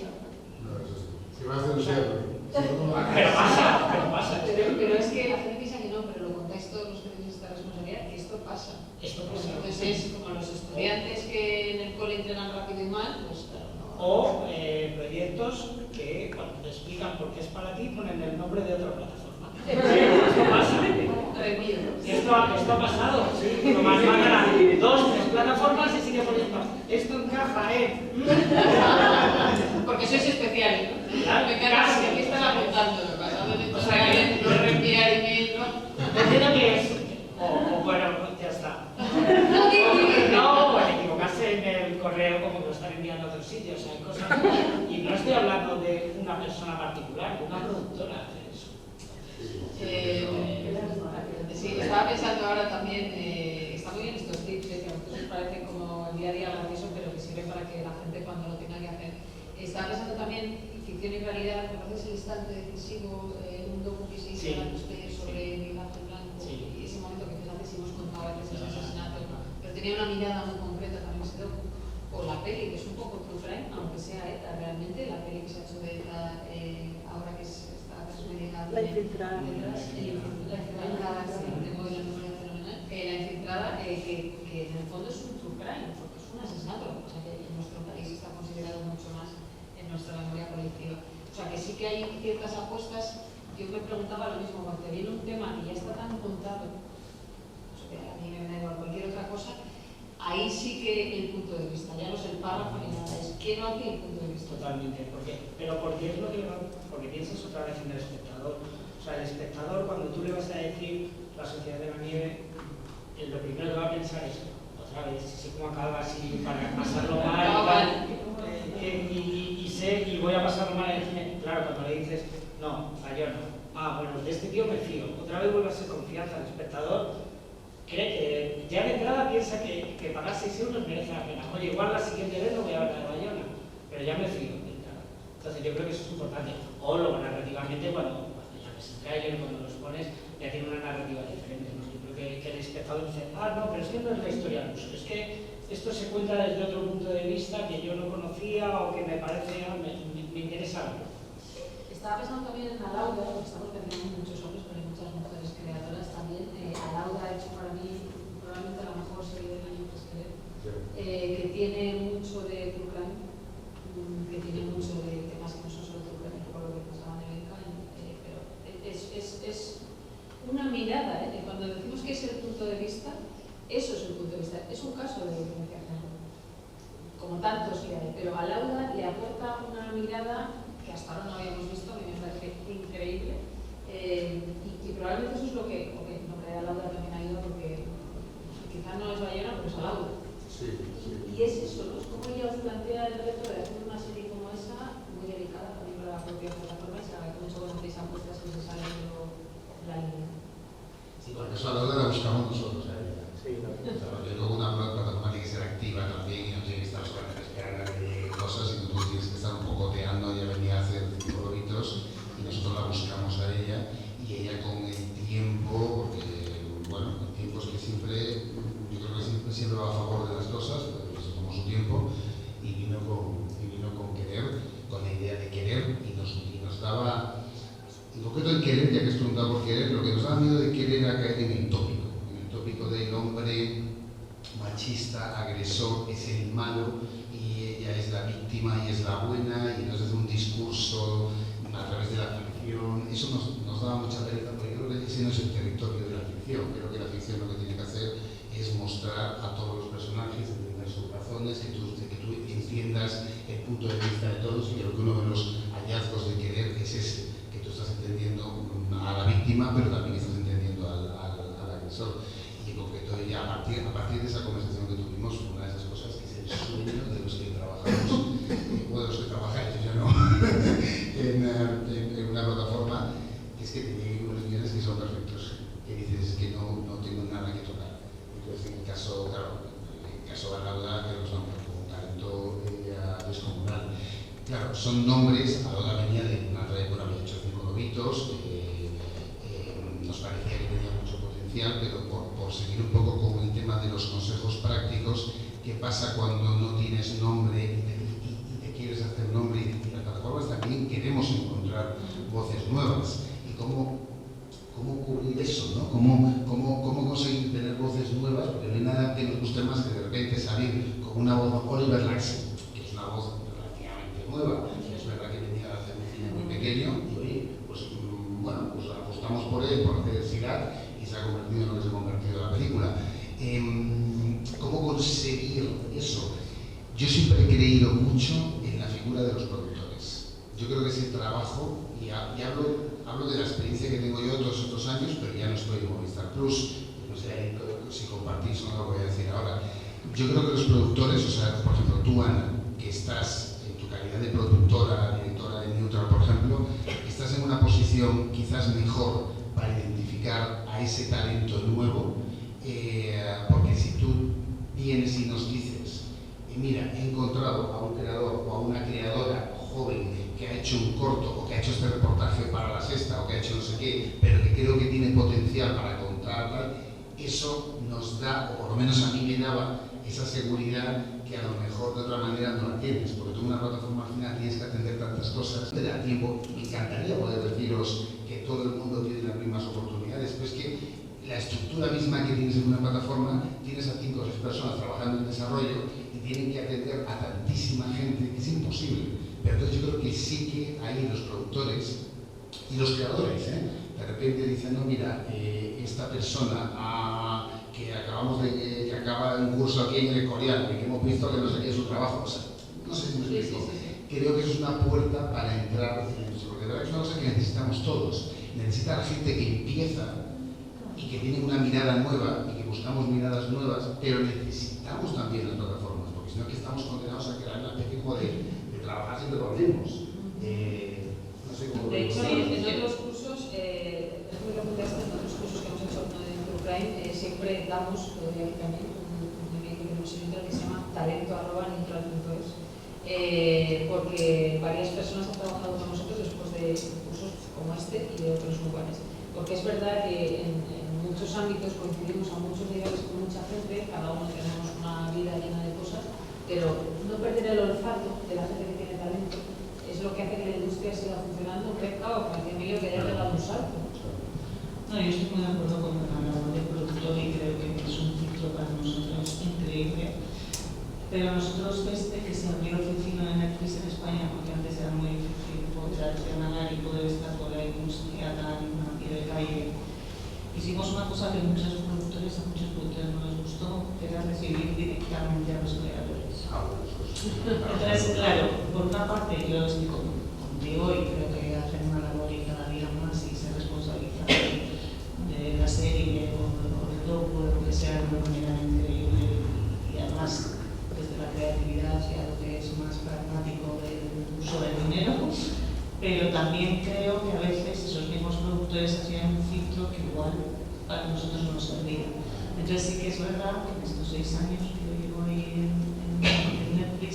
No, eso sí. Si vas a hacer un cerdo. Pero pasa. Pero es que la gente piensa que no, pero lo contáis todos los que tenéis esta responsabilidad, que esto pasa. Entonces es como los estudiantes que en el cole entrenan rápido y mal, pues claro, no. O proyectos que cuando te explican por qué es para ti ponen el nombre de otra plataforma. Esto pasa. Esto ha pasado. Nomás mandan 2, 3 plataformas y sigue poniendo. Esto encaja, Porque sois especiales. Claro, Me encanta, porque aquí está la persona particular, de una productora hacer eso. Sí, estaba pensando ahora también, está muy bien estos tips, que a vosotros os parecen como el día a día gracioso, pero que sirve para que la gente cuando lo tenga que hacer. Estaba pensando también ficción y realidad, me parece el instante decisivo, un docu que se hizo sobre Miguel Ángel Blanco, y ese momento que fíjate si hemos contado a veces ese asesinato, pero tenía una mirada muy concreta también ese docu. O la peli, que es un poco true crime, aunque sea ETA realmente, la peli que se ha hecho de ETA ahora que está transmedida. La infiltrada. La infiltrada, sí, tengo la memoria fenomenal. La infiltrada, que en el fondo es un true crime, porque es un asesinato, o sea que en nuestro país está considerado mucho más en nuestra memoria colectiva. O sea que sí que hay ciertas apuestas. Yo me preguntaba lo mismo, cuando te viene un tema que ya está tan contado, o sea, que a mí me da igual cualquier otra cosa, ahí sí que el punto de vista, ya no es el párrafo ni nada, es que no tiene el punto de vista. Totalmente, porque es lo que porque piensas otra vez en el espectador. O sea, el espectador, cuando tú le vas a decir La Sociedad de la Nieve, lo primero que va a pensar es, otra vez, si sé cómo acaba, si para pasarlo mal y voy a pasarlo mal en el cine. Claro, cuando le dices, no, Bayona, bueno, de este tío me fío, otra vez vuelve a ser confianza al espectador. Ya de entrada piensa que pagar 6 euros merece la pena. Oye, igual la siguiente vez no voy a ver la de Bayona, pero ya me fío de entrada. Entonces yo creo que eso es importante. O luego narrativamente, cuando ya ves el trailer, cuando los pones, ya tiene una narrativa diferente, ¿no? Yo creo que el espectador dice, no, pero es que no es la historia al uso, es que esto se cuenta desde otro punto de vista que yo no conocía o que me parece, me interesa algo. Estaba pensando también en Alauda, porque estamos mencionando muchos hombres, pero hay muchas mujeres creadoras también. Alauda ha hecho para mí probablemente la mejor serie del año que tiene mucho de true crime, que tiene mucho de temas que no son solo true crime, por lo que pasaba en América, pero es una mirada, cuando decimos que es el punto de vista, eso es el punto de vista, es un caso de diferenciación, como tantos que hay, pero Alauda le aporta una mirada que hasta ahora no habíamos visto, a mí me parece increíble, y probablemente eso es lo que el nombre de Alauda también ha ido, porque quizás no es Bayona, pero es Alauda. Sí. Y es eso, ¿no? Es como ella os plantea el reto de hacer una serie como esa, muy delicada también para la propia plataforma, y se agradece mucho cuando hacéis apuestas que se salen de la línea. Sí, porque eso a la hora la buscamos nosotros, Sí, porque luego una plataforma tiene que ser activa también y no tiene que estar solamente esperando a que lleguen cosas, sino tú tienes que estar un poco oteando, ella venía a hacer 5 lobitos y nosotros la buscamos a ella y ella con el tiempo, porque bueno, el tiempo es que siempre, yo creo que siempre va a favor de las cosas, pero eso tomó su tiempo y vino con querer, con la idea de querer y nos daba, en concreto en querer, ya que es preguntado por querer, lo que nos daba miedo de querer era caer en el tópico del hombre machista, agresor, es el malo y ella es la víctima y es la buena y entonces un discurso a través de la ficción, eso nos daba mucha pereza porque creo que ese no es el territorio de la ficción, creo que la ficción lo que tiene que hacer es mostrar a todos los personajes, entender sus razones, que tú entiendas el punto de vista de todos y creo que uno de los hallazgos de querer es ese, que tú estás entendiendo a la víctima pero también estás entendiendo al agresor. Y en concreto ella, a partir de esa conversación que tuvimos, una de esas cosas que es el sueño de los que trabajamos, o de los que trabajáis, yo no, en una plataforma, que es que te lleguen unos guiones que son perfectos, que dices que no tengo nada que tocar. Entonces, en el caso, claro, en el caso de Alauda, que nos nombra con un talento descomunal. Claro, son nombres, Alauda venía de una trayectoria, había hecho 5 lobitos, nos parecía que tenía mucho potencial, pero por seguir un poco con el tema de los consejos prácticos, ¿qué pasa cuando no tienes nombre y te quieres hacer nombre? Y las plataformas también queremos encontrar voces nuevas. ¿Y cómo cubrir eso, ¿no? ¿Cómo conseguir tener voces nuevas? Porque no hay nada que nos guste más que de repente salir con una voz Oliver Laxen, que es una voz relativamente nueva. Es verdad que venía a hacer un cine muy pequeño y oye, pues apostamos por él, por necesidad y se ha convertido en lo que se ha convertido la película. ¿Cómo conseguir eso? Yo siempre he creído mucho en la figura de los productores. Yo creo que es el trabajo, y hablo de la experiencia que tengo yo todos estos años, pero ya no estoy en Movistar Plus, no sé si compartís o no lo voy a decir ahora. Yo creo que los productores, o sea, por ejemplo, tú, Ana, que estás en tu calidad de productora, directora de Neutral, por ejemplo, opción quizás mejor para identificar a ese talento nuevo, porque si tú vienes y nos dices, mira, he encontrado a un creador o a una creadora joven que ha hecho un corto o que ha hecho este reportaje para La Sexta o que ha hecho no sé qué, pero que creo que tiene potencial para contar, eso nos da, o por lo menos a mí me daba, esa seguridad que a lo mejor de otra manera no la tienes, porque tú en una plataforma al final tienes que atender tantas cosas, te da tiempo, y me encantaría poder deciros que todo el mundo tiene las mismas oportunidades, pero es que la estructura misma que tienes en una plataforma, tienes a 5 o 6 personas trabajando en desarrollo y tienen que atender a tantísima gente que es imposible. Pero entonces yo creo que sí que ahí los productores y los creadores, de repente dicen, no, mira, esta persona que acaba un curso aquí en el coreano y que hemos visto que no sé qué es su trabajo, o sea, no sé si me explico. Creo que eso es una puerta para entrar en eso, porque de verdad es una cosa que necesitamos todos. Necesita la gente que empieza y que tiene una mirada nueva y que buscamos miradas nuevas, pero necesitamos también las plataformas, porque si no, que estamos condenados a crear una especie como de trabajar siempre con ritmos. No sé cómo. De hecho, en otros cursos, es muy recomendable, en otros cursos que hemos hecho en Ucrania, siempre damos, aquí también, un email que tenemos en Neutral que se llama talento@neutral.es, porque varias personas han trabajado con nosotros después de cursos como este y de otros lugares. Porque es verdad que en muchos ámbitos coincidimos a muchos niveles con mucha gente, cada uno tenemos una vida llena de cosas, pero no perder el olfato de la gente que tiene talento es lo que hace que la industria siga funcionando, crezca o como decía Emilio, que haya dado un salto. No, yo estoy muy de acuerdo con la labor de productor y creo que es un ciclo para nosotros increíble. Pero nosotros, desde que se abrió la oficina de Netflix en España, porque antes era muy difícil poder accionar y poder estar por ahí como si tan a pie de calle, hicimos una cosa que a muchos productores no les gustó, que era recibir directamente a los creadores. Entonces, claro, por una parte yo estoy contigo y creo que hacen una labor y cada día más y se responsabilizan de la serie o del docu, o lo que sea, de una manera increíble y además desde la creatividad hacia lo que es más pragmático del uso del dinero, pero también creo que a veces esos mismos productores hacían un filtro que igual para nosotros no nos servía. Entonces sí que es verdad que en estos 6 años que yo llevo ahí en Netflix,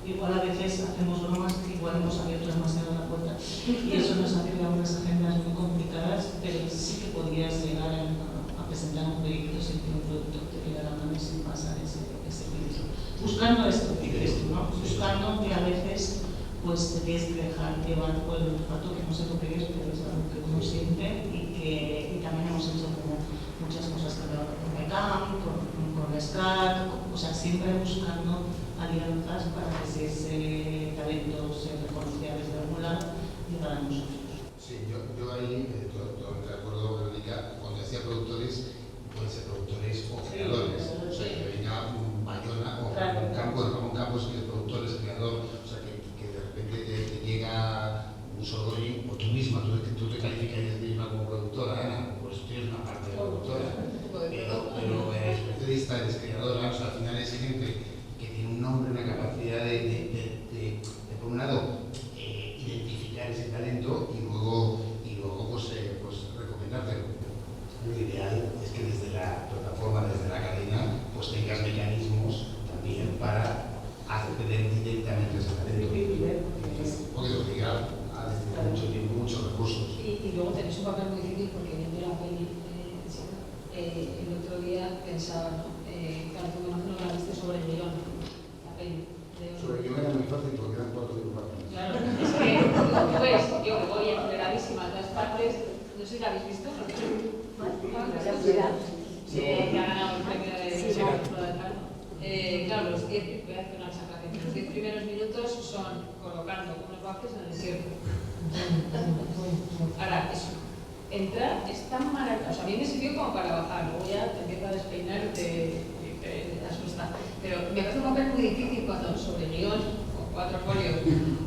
igual a veces hacemos bromas que igual hemos abierto demasiado la puerta y eso nos hace crear unas agendas muy complicadas, pero sí que podrías llegar a presentar un proyecto sin que un productor te diera la mano y sin pasar ese filtro. Buscando esto, ¿qué crees tú, no? Buscando que a veces pues te tienes que dejar llevar por el olfato, que no sé lo que es, pero es algo que uno siente y también hemos hecho como muchas cosas con Mecam, con SCAC, o sea, siempre buscando alianzas para que si ese talento se reconociera desde algún lado, llegara a nosotros. Sí, yo ahí, totalmente de acuerdo, Verónica, cuando decía productores, pueden ser productores o creadores. O sea, que venga un Bayona o un Campos, que es productor, es creador, o sea, que de repente te llega un Soroy, o tú misma, tú te calificarías de misma como productora, Ana, pues tienes una parte de productora, pero eres periodista, eres creadora, o sea, al final es gente que tiene un nombre, una capacidad de por un lado, identificar ese talento y luego pues recomendártelo. Lo ideal es que desde la plataforma, desde la cadena, pues tengas mecanismos también para acceder directamente a ese talento. Porque te obliga a destinar mucho tiempo, muchos recursos. Y luego tenéis un papel muy difícil porque viendo la peli, el otro día pensaba, ¿no? Claro, tú no la viste sobre el guión, la peli. Sobre el guión era muy fácil porque eran 4 o 5 partes. Claro, es que pues yo que voy aceleradísima a todas partes, no sé si la habéis visto, ¿no? Que ha ganado el premio de claro, los 10, voy a hacer una exageración, los 10 primeros minutos son colocando unos bajes en el desierto. Ahora, eso, entrar es tan maravilloso, o sea, a mí me sirvió como para bajar, luego ya te empieza a despeinar y te asusta. Pero me parece un papel muy difícil cuando sobre el guión, con 4 folios,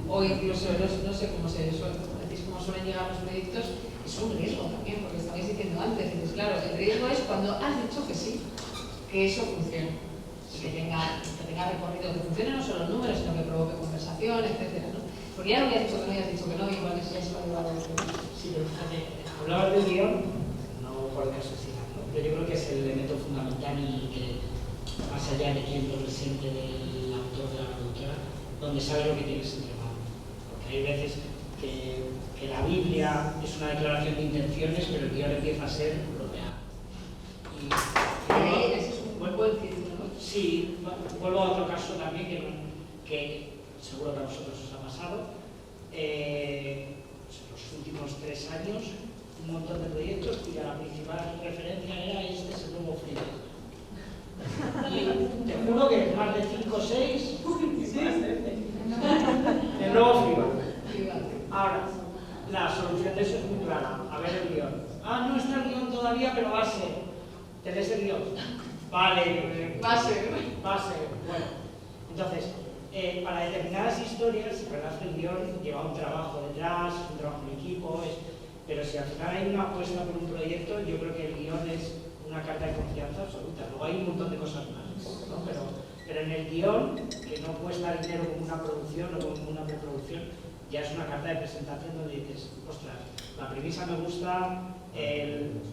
o incluso, no sé cómo se decís cómo suelen llegar los proyectos, es un riesgo también, porque estabais diciendo antes, entonces, claro, el riesgo es cuando has dicho que sí, que eso funcione, y que tenga recorrido, que funcione no solo en números, sino que provoque conversación, etc., ¿no? Porque ya no habías dicho que no, habías dicho que no, igual que ya se lo ha llevado. Sí, pero fíjate, hablabas del guión, no por el caso de ¿no? Pero yo creo que es el elemento fundamental y que, más allá de quién lo presente del autor de la productora, donde sabe lo que tienes entre manos. Porque hay veces que la Biblia es una declaración de intenciones, pero el guión empieza a ser bloqueado. Y ese es un buen filtro, ¿no? Sí, vuelvo a otro caso también que seguro que a vosotros os ha pasado. Los últimos 3 años, un montón de proyectos cuya la principal referencia era este es el nuevo freelance. Y te juro que más de 5 o 6 el nuevo freelance. Ahora, la solución de eso es muy clara. A ver el guión. Ah, no está el guión todavía, pero va a ser. ¿Tenés el guión? Vale. Va a ser. Bueno, entonces, para determinadas historias, es verdad que el guión lleva un trabajo detrás, un trabajo en equipo, pero si al final hay una apuesta por un proyecto, yo creo que el guión es una carta de confianza absoluta. Luego hay un montón de cosas más, ¿no? Pero en el guión, que no cuesta dinero como una producción o como una preproducción, ya es una carta de presentación donde dices, ostras, la premisa me gusta,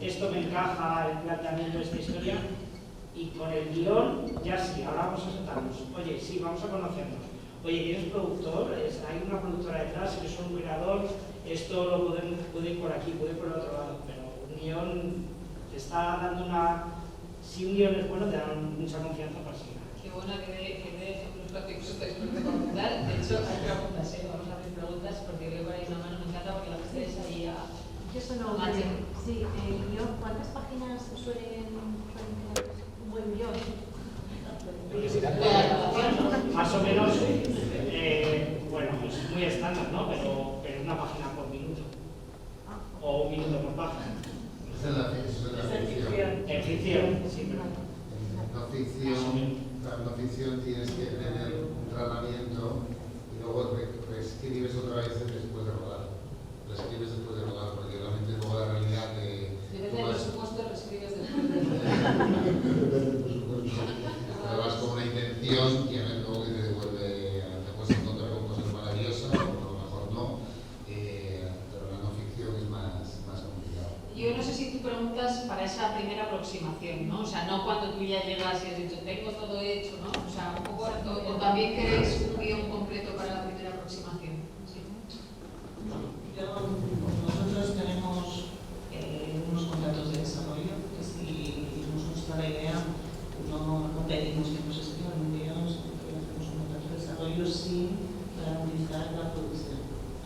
esto me encaja, el planteamiento de esta historia, y con el guión ya sí, ahora vamos a sentarnos. Oye, sí, vamos a conocernos. Oye, ¿eres productor? Hay una productora detrás, eres un creador, esto lo puede ir por aquí, puede ir por el otro lado, pero un guión te está dando si un guión es bueno, te da mucha confianza para seguir. Qué buena que de ejemplos prácticos estáis por comentar. De hecho, hay preguntas, vamos a abrir preguntas porque veo por ahí una mano, me encanta porque la gente es ahí a... Yo solo sí, ¿cuántas páginas suelen tener un buen guión? Más o menos, bueno, es muy estándar, ¿no? Pero una página por minuto. O un minuto por página. Esa es la ficción. En ficción, sí, pero... En no ficción tienes que tener un tratamiento y luego reescribes otra vez después de rodar. Reescribes después de rodar, porque realmente luego la realidad de... Depende del presupuesto, reescribes después de... Pero vas con una intención y a ver luego que te devuelve, te puedes encontrar con cosas maravillosas, o a lo mejor no, pero la no ficción es más complicado. Yo no sé si tú preguntas para esa primera aproximación, ¿no? O sea, no cuando tú ya llegas y has dicho, tengo todo hecho, ¿no? O sea, un poco, o también queréis un guión completo para la primera aproximación. ¿Sí? Nosotros tenemos unos contratos de desarrollo que si nos gusta la idea, no pedimos que nos escriban un guión, sino que hacemos un contrato de desarrollo sin garantizar la producción.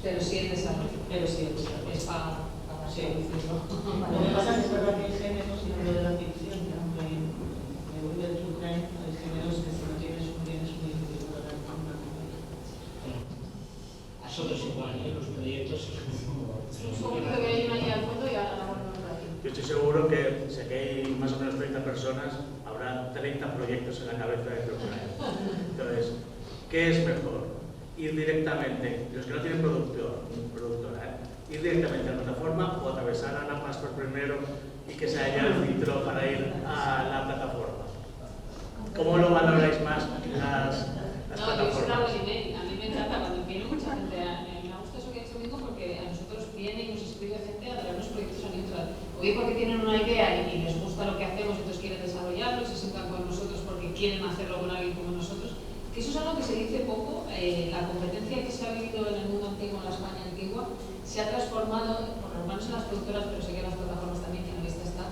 Pero sí el desarrollo. Pero sí el desarrollo. Es para producirlo. Lo que pasa es que es verdad que hay géneros, y hablo de la ficción, que aunque me voy del true crime, hay géneros que si no tienes un guión es muy difícil lograr una comedia. Nosotros igual, los proyectos... Un poquito que hay una guía al fondo y ahora la volvemos a decir. Yo estoy seguro que si aquí hay más o menos 30 personas, habrá 30 proyectos en la cabeza de True Crime. Entonces, ¿qué es mejor? Ir directamente, los que no tienen productora, ir directamente a la plataforma o atravesar a la Passport primero y que se haya el filtro para ir a la plataforma. ¿Cómo lo valoráis más las No, yo soy una plataformas? buena email. A mí me encanta cuando viene mucha gente. Me gusta eso que ha hecho Mingo porque a nosotros viene y nos escribe gente a traernos proyectos a neutral. O bien porque tienen una idea y les gusta lo que hacemos, entonces quieren desarrollarlo, se sientan con nosotros porque quieren hacerlo con alguien como nosotros. Que eso es algo que se dice poco. La competencia que se ha vivido en el mundo antiguo, en la España antigua, se ha transformado, por lo menos en las productoras, pero sé que en las plataformas también, que en la lista está,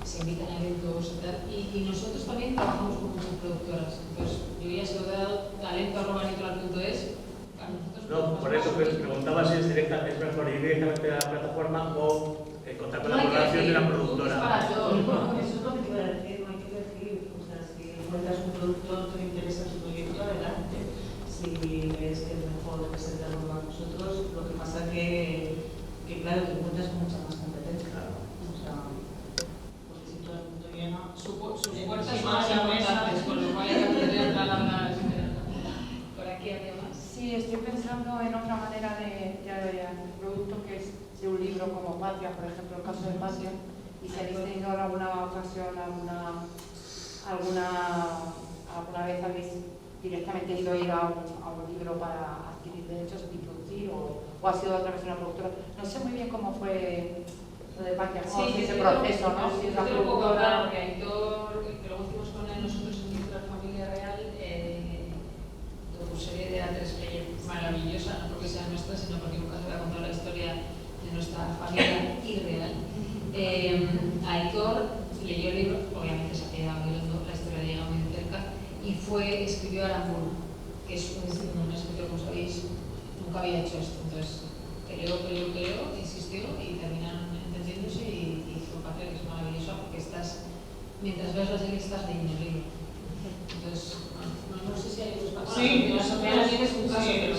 se invitan a eventos y tal. Y nosotros también trabajamos con muchas productoras. Entonces, yo ya se lo he dado talento@neutral.es. No, por eso pues, preguntaba si es mejor ir directamente a la plataforma o contar con la colaboración de la productora. Eso es lo que te iba a decir, no hay que elegir. O sea, si encuentras un productor que le interesa su proyecto, adelante. Si ves que es mejor presentarlo a nosotros, lo que pasa que claro, te encuentras con mucha más competencia. O sea, porque si todo el mundo llena, Sus puertas son más importantes, con lo cual hay que tener la larga espera. Por aquí había más. Sí, estoy pensando en otra manera de producto que es de un libro como Patria, por ejemplo, el caso de Patria, y si habéis tenido alguna ocasión, alguna vez habéis directamente ido a ir a un libro para adquirir derechos y producir ti o ha sido a través de una productora. No sé muy bien cómo fue lo de Patria, cómo Sí, ese proceso, ¿no? Sí, Si es la un poco productora. hablar, porque Aitor, que luego hicimos con él nosotros en Nuestra Familia Real, docuserie de A3 Player maravillosa, no porque sea nuestra, sino porque nunca se va a contar la historia de nuestra familia irreal. Aitor leyó el libro, obviamente se había oído la historia de Llega muy de cerca, y escribió Aramburu, que es un escritor, como sabéis, nunca había hecho esto. Entonces, peleó, insistió y terminaron entendiéndose y fue Patria, que es maravillosa porque mientras ves la serie estás leyendo el libro. Entonces, no sé si hay otros casos. Sí, más o menos tienes un caso, pero...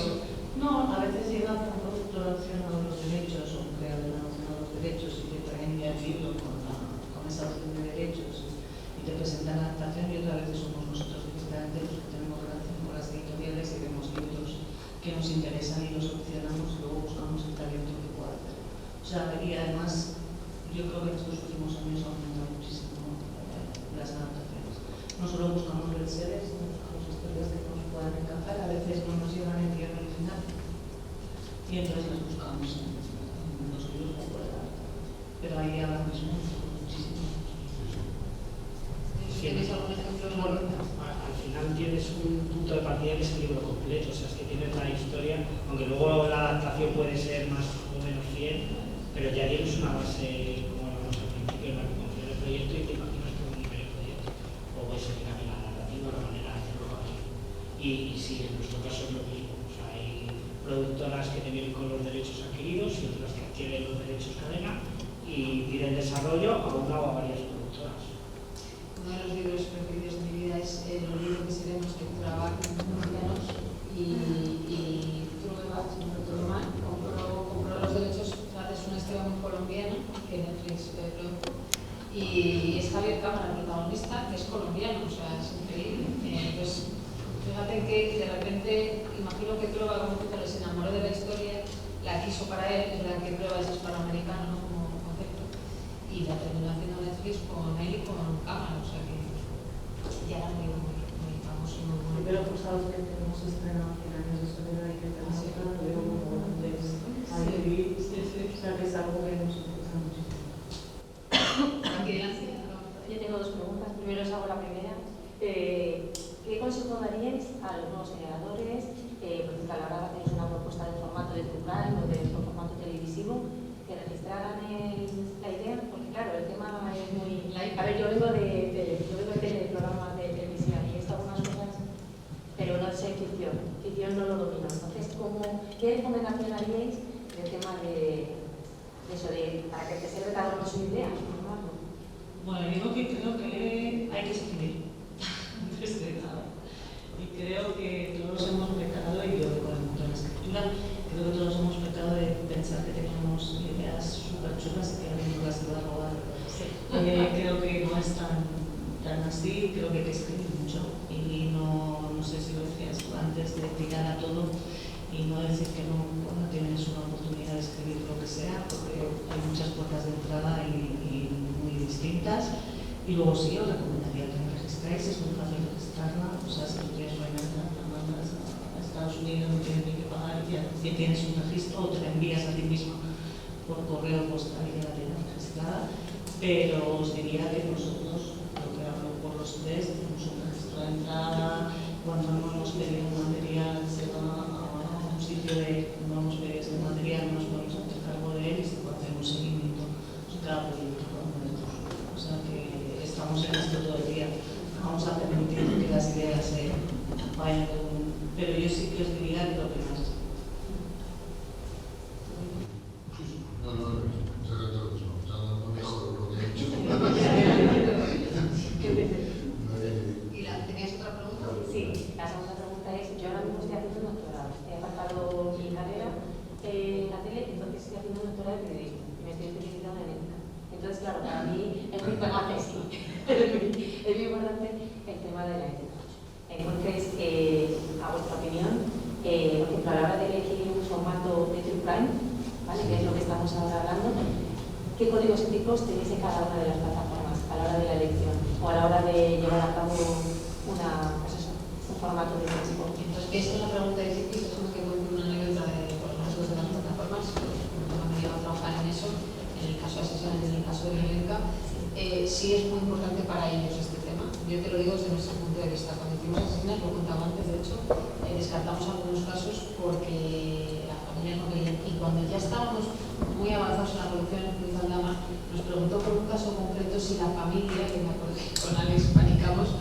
No, a veces llega un productor accionado los derechos o un creador accionado los derechos y te traen ya el libro con esa opción de derechos y te presentan la adaptación, y otras veces somos nosotros directamente los que tenemos relación con las editoriales y vemos libros que nos interesan y los opcionamos y luego buscamos el talento que pueda hacer. O sea, y además yo creo que en estos últimos años ha aumentado muchísimo las adaptaciones. No solo buscamos bestsellers, sino buscamos historias que nos puedan encajar. A veces no nos llegan en guión original y entonces las buscamos en los libros que puedan adaptar. Pero ahí ahora mismo muchísimo. ¿Tienes algún ejemplo? Bueno, al final tienes un punto de partida que es el libro completo, o sea, es que tienes la historia, aunque luego la adaptación puede ser más o menos fiel, pero ya tienes una base, como hablamos al principio, en la que confías en el proyecto y te imaginas como un nivel de proyecto. O puede ser que cambie la narrativa, la manera de hacerlo aquí. Y sí, en nuestro caso es lo mismo. O sea, hay productoras que te vienen con los derechos adquiridos y otras que adquieren los derechos cadena y piden desarrollo a una o a varias productoras. Uno de los libros preferidos de mi vida es el libro que seremos de Curabac Colombianos y Trueba, si no recuerdo mal, compró los derechos gracias a una historia muy colombiana que Netflix produjo. Y es Javier Cámara, el protagonista, que es colombiano, o sea, es increíble. Pues fíjate que de repente, imagino que Trueba, como tú, se enamoró de la historia, la quiso para él, es verdad que Trueba es hispanoamericano, ¿no? Como concepto, y la terminó haciendo Netflix con él y con Cámara, o sea que ya era muy famoso. Pero pues sabes que tenemos estrenado 100 años de soledad y que tenemos que lo veo como antes a vivir, o sea que es algo que nos interesa muchísimo. Yo tengo dos preguntas. Primero os hago la primera. ¿Qué consejo daríais a los nuevos creadores? Por ejemplo, a la hora de hacer una propuesta de formato de true crime o de formato televisivo, que registraran la idea? Porque claro, el tema es muy... A ver, yo vengo de programas de televisión y he estado algunas cosas, pero no sé ficción. Ficción no lo domino. Entonces, ¿qué recomendación haríais del tema de eso, para que te sirva cada uno su idea? Bueno, digo que creo que hay que escribir antes de nada. Y creo que todos hemos pecado, y yo con la escritura, creo que todos hemos pecado de pensar que tenemos ideas súper chulas y que alguien nos las iba a robar. Creo que no es tan así, creo que hay que escribir mucho. Y no sé si lo decías tú antes, de tirar a todo y no decir que no cuando tienes una oportunidad de escribir lo que sea, porque hay muchas puertas de entrada y muy distintas. Y luego sí, os recomendaría que me registréis, es muy fácil registrarla, o sea, si tú tienes una imagen, la mandas a Estados Unidos, no tienes ni que pagar, ya tienes un registro, o te la envías a ti misma por correo postal y ya la tienes registrada. Pero os diría que nosotros, lo que hablo por los tres, tenemos un registro de entrada, cuando no hemos pedido material se va a un sitio de no hemos pedido este material, nos podemos hacer cargo de él y se puede hacer un seguimiento de cada proyecto. O sea que estamos en esto todo el día. Vamos a permitir que las ideas se vayan con... Pero yo sí que os diría que lo que más. No mejor lo que he hecho. ¿Y tenías otra pregunta? Sí, la segunda pregunta es, yo ahora mismo estoy haciendo un doctorado. He aparcado mi carrera en la tele, entonces estoy haciendo un doctorado de periodismo y me estoy especializando en ética. Entonces, claro, para mí es muy importante, es muy importante el tema de la ética. Entonces, a vuestra opinión, por ejemplo, a la hora de elegir un formato de true crime, ¿vale? Que es lo que estamos ahora hablando, ¿qué códigos éticos tenéis en cada una de las plataformas a la hora de la elección o a la hora de llevar a cabo un formato de este tipo? Entonces, esa es la pregunta difícil, es que cuento una anécdota de, por ejemplo, caso de Asesina, en el caso de Nelenka, sí es muy importante para ellos este tema. Yo te lo digo desde nuestro punto de vista. Cuando hicimos Asesinas, lo contaba antes, de hecho, descartamos algunos casos porque las familias no querían. Y cuando ya estábamos muy avanzados en la producción en Cruz Aldama, nos preguntó por un caso concreto si la familia, que me acuerdo que con Alex panicamos,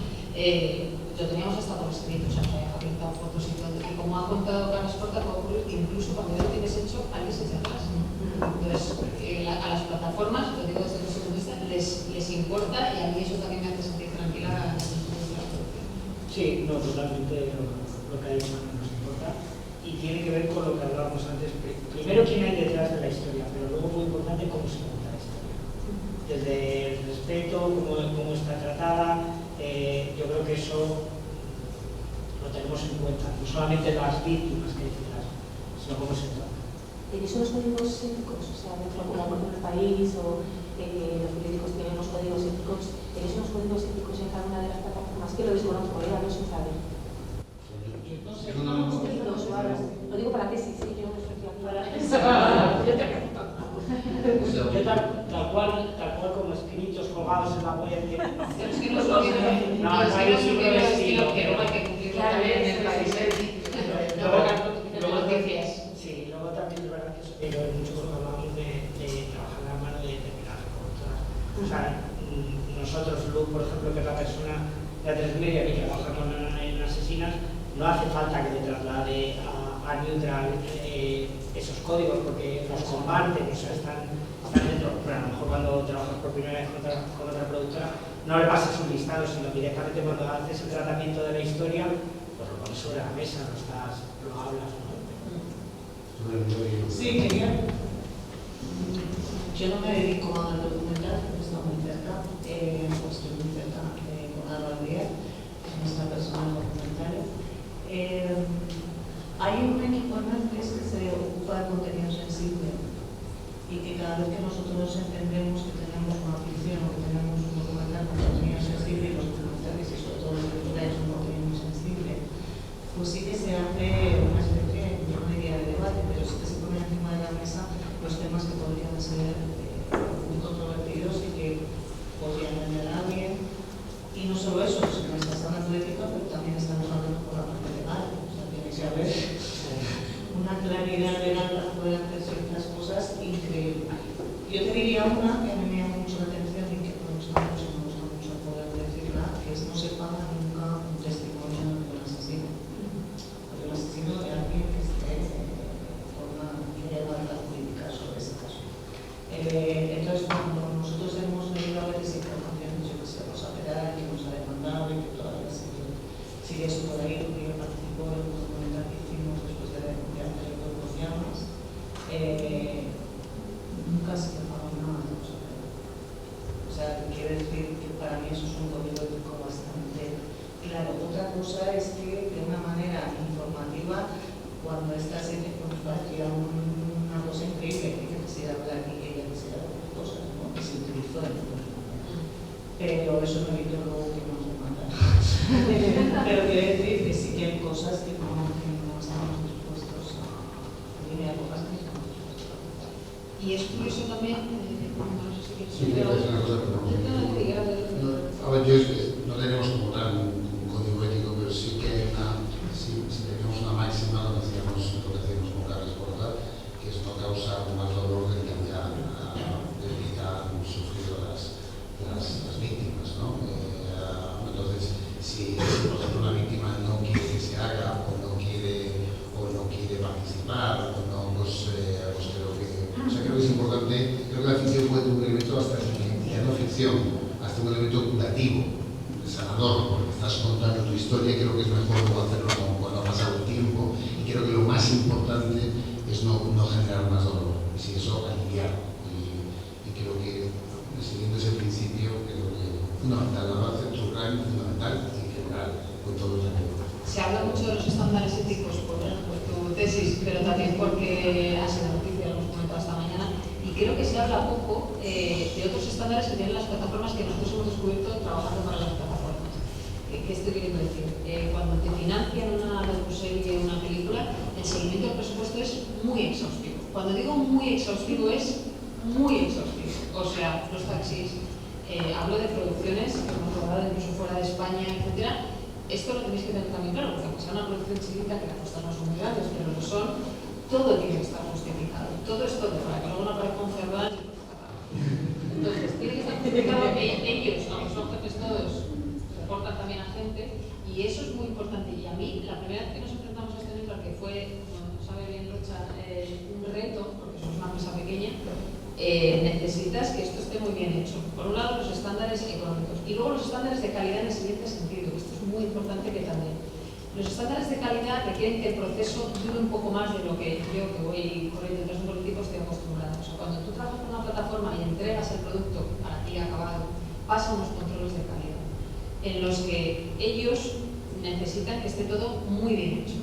lo teníamos hasta por escrito, o sea, me había pintado fotos y todo, que como ha contado Carlos Porta, puede ocurrir que incluso cuando ya lo tienes hecho, alguien se echa atrás. Entonces, a las plataformas, lo digo desde el punto de vista, les importa, y a mí eso también me hace sentir tranquila. Sí, no, totalmente lo que ha dicho nos importa, y tiene que ver con lo que hablábamos antes. Primero, quién hay detrás de la historia, pero luego muy importante cómo se cuenta la historia. Desde el respeto, cómo está tratada, yo creo que eso lo tenemos en cuenta, no solamente las víctimas que hay detrás, sino cómo se trata. ¿Tenéis unos códigos éticos? O sea, dentro de un país, o los periódicos tienen unos códigos éticos. ¿Tenéis unos códigos éticos en cada una de las plataformas? Que lo veis con otro colega, no sin saber. Lo digo para tesis, sí, yo no soy para Yo tal cual como escritos colgados en la web. Es que no hay un libro de estilo que no hay que cumplir también en el país. Luego noticias. Sí, luego también es verdad que eso, pero mucho cuando hablamos de trabajar la mano de determinadas productoras. O sea, nosotros, Lu, por ejemplo, que es la persona de A3 Media que trabaja en Asesinas, no hace falta que le traslade a Neutral esos códigos porque los comparten, o sea, están dentro. Pero a lo mejor cuando trabajas por primera vez con otra productora, no le pasas un listado, sino directamente cuando haces el tratamiento de la historia, pues lo pones sobre la mesa, lo hablas, ¿no? Sí, quería. Yo no me dedico al documental, pero estoy muy cerca, con Álvaro Díaz, es nuestra persona documentaria. Hay un equipo en Netflix que se ocupa de contenido sensible y que cada vez que nosotros entendemos que tenemos una ficción o que tenemos un documental con contenido sensible, y los documentales y sobre todo los culturales son contenido muy sensible, pues sí que se hace una especie, yo no diría de debate, pero sí que se ponen encima de la mesa los temas que podrían ser muy controvertidos y que podrían dañar a alguien. Y no solo eso, sino que estás hablando de ética, pero también estamos hablando por la parte legal. O sea, tiene que haber una claridad legal para poder hacer ciertas cosas increíble. Yo te diría una que a mí me llama mucho la atención y que por nosotros me gusta mucho poder decirla, que es no se paga nunca un testimonio de un asesino. Porque un asesino de alguien que esté con una ilegalidad jurídica sobre ese caso. Entonces, cuando nosotros hemos leído a veces informaciones, yo que sé, Rosa Peral, que nos ha demandado y que todavía sigue eso por ahí, porque yo participo en un documental que hicimos después de hacer Cuerpos Llamas, nunca se me pagó nada de Rosa Peral. O sea, quiere decir que para mí eso es un código ético bastante claro. Otra cosa es que de una manera informativa, cuando esta serie nos parecía una cosa increíble, que quisiera hablar aquí, que ella quisiera hacer cosas, ¿no? Que se utilizó en el pero eso no evitó luego que nos demandaran. Pero quiere decir que sí que hay cosas que no estamos dispuestos a lidiar con las que estamos dispuestos a contar. Y es curioso también, no sé si quieres Sí, pero una cosa, pero a ver, no tenemos como tal un código ético, pero sí que si tenemos una máxima, lo que hacíamos con Carles Porta, que es no causar más dolor del que ya han sufrido las víctimas, ¿no? Entonces, si por ejemplo una víctima no quiere que se haga o no quiere participar o no, pues creo que es importante. Creo que la ficción puede tener un elemento hasta ya no ficción, hasta un elemento curativo, sanador, porque estás contando tu historia. Creo que es mejor hacerlo cuando ha pasado el tiempo, y creo que lo más importante es no generar más dolor, y si eso aliviar. Y creo que siguiendo ese principio, creo que fundamental, la base del true crime fundamental en general, con todos los amigos. Se habla mucho de los estándares éticos por tu tesis, pero también porque ha sido noticia, lo hemos comentado esta mañana, y creo que se habla poco de otros estándares que tienen las plataformas que nosotros hemos descubierto trabajando para las plataformas. ¿Qué estoy queriendo decir? Cuando te financian una docuserie, una película, el seguimiento del presupuesto es muy exhaustivo. Cuando digo muy exhaustivo es muy exhaustivo. O sea, los taxis, hablo de producciones que hemos rodado incluso fuera de España, etcétera. Esto lo tenéis que tener también claro, porque aunque sea una producción chiquita, que las costas no son muy grandes, pero lo son, todo tiene que estar justificado. Todo es todo, para que luego no aparezca un Ferran. Entonces, tiene que estar justificado que ellos, aunque son jefes todos, reportan también a gente, y eso es muy importante. Y a mí, la primera vez que nos enfrentamos a este libro, que fue, como sabe bien Rocha, un reto, porque somos una empresa pequeña, necesitas que esto esté muy bien hecho. Por un lado, los estándares económicos, y luego los estándares de calidad en el siguiente sentido, que esto es muy importante que también. Los estándares de calidad requieren que el proceso dure un poco más de lo que yo, que voy corriendo detrás de un político, estoy acostumbrada. O sea, cuando tú trabajas con una plataforma y entregas el producto para ti acabado, pasan unos controles de calidad, en los que ellos necesitan que esté todo muy bien hecho.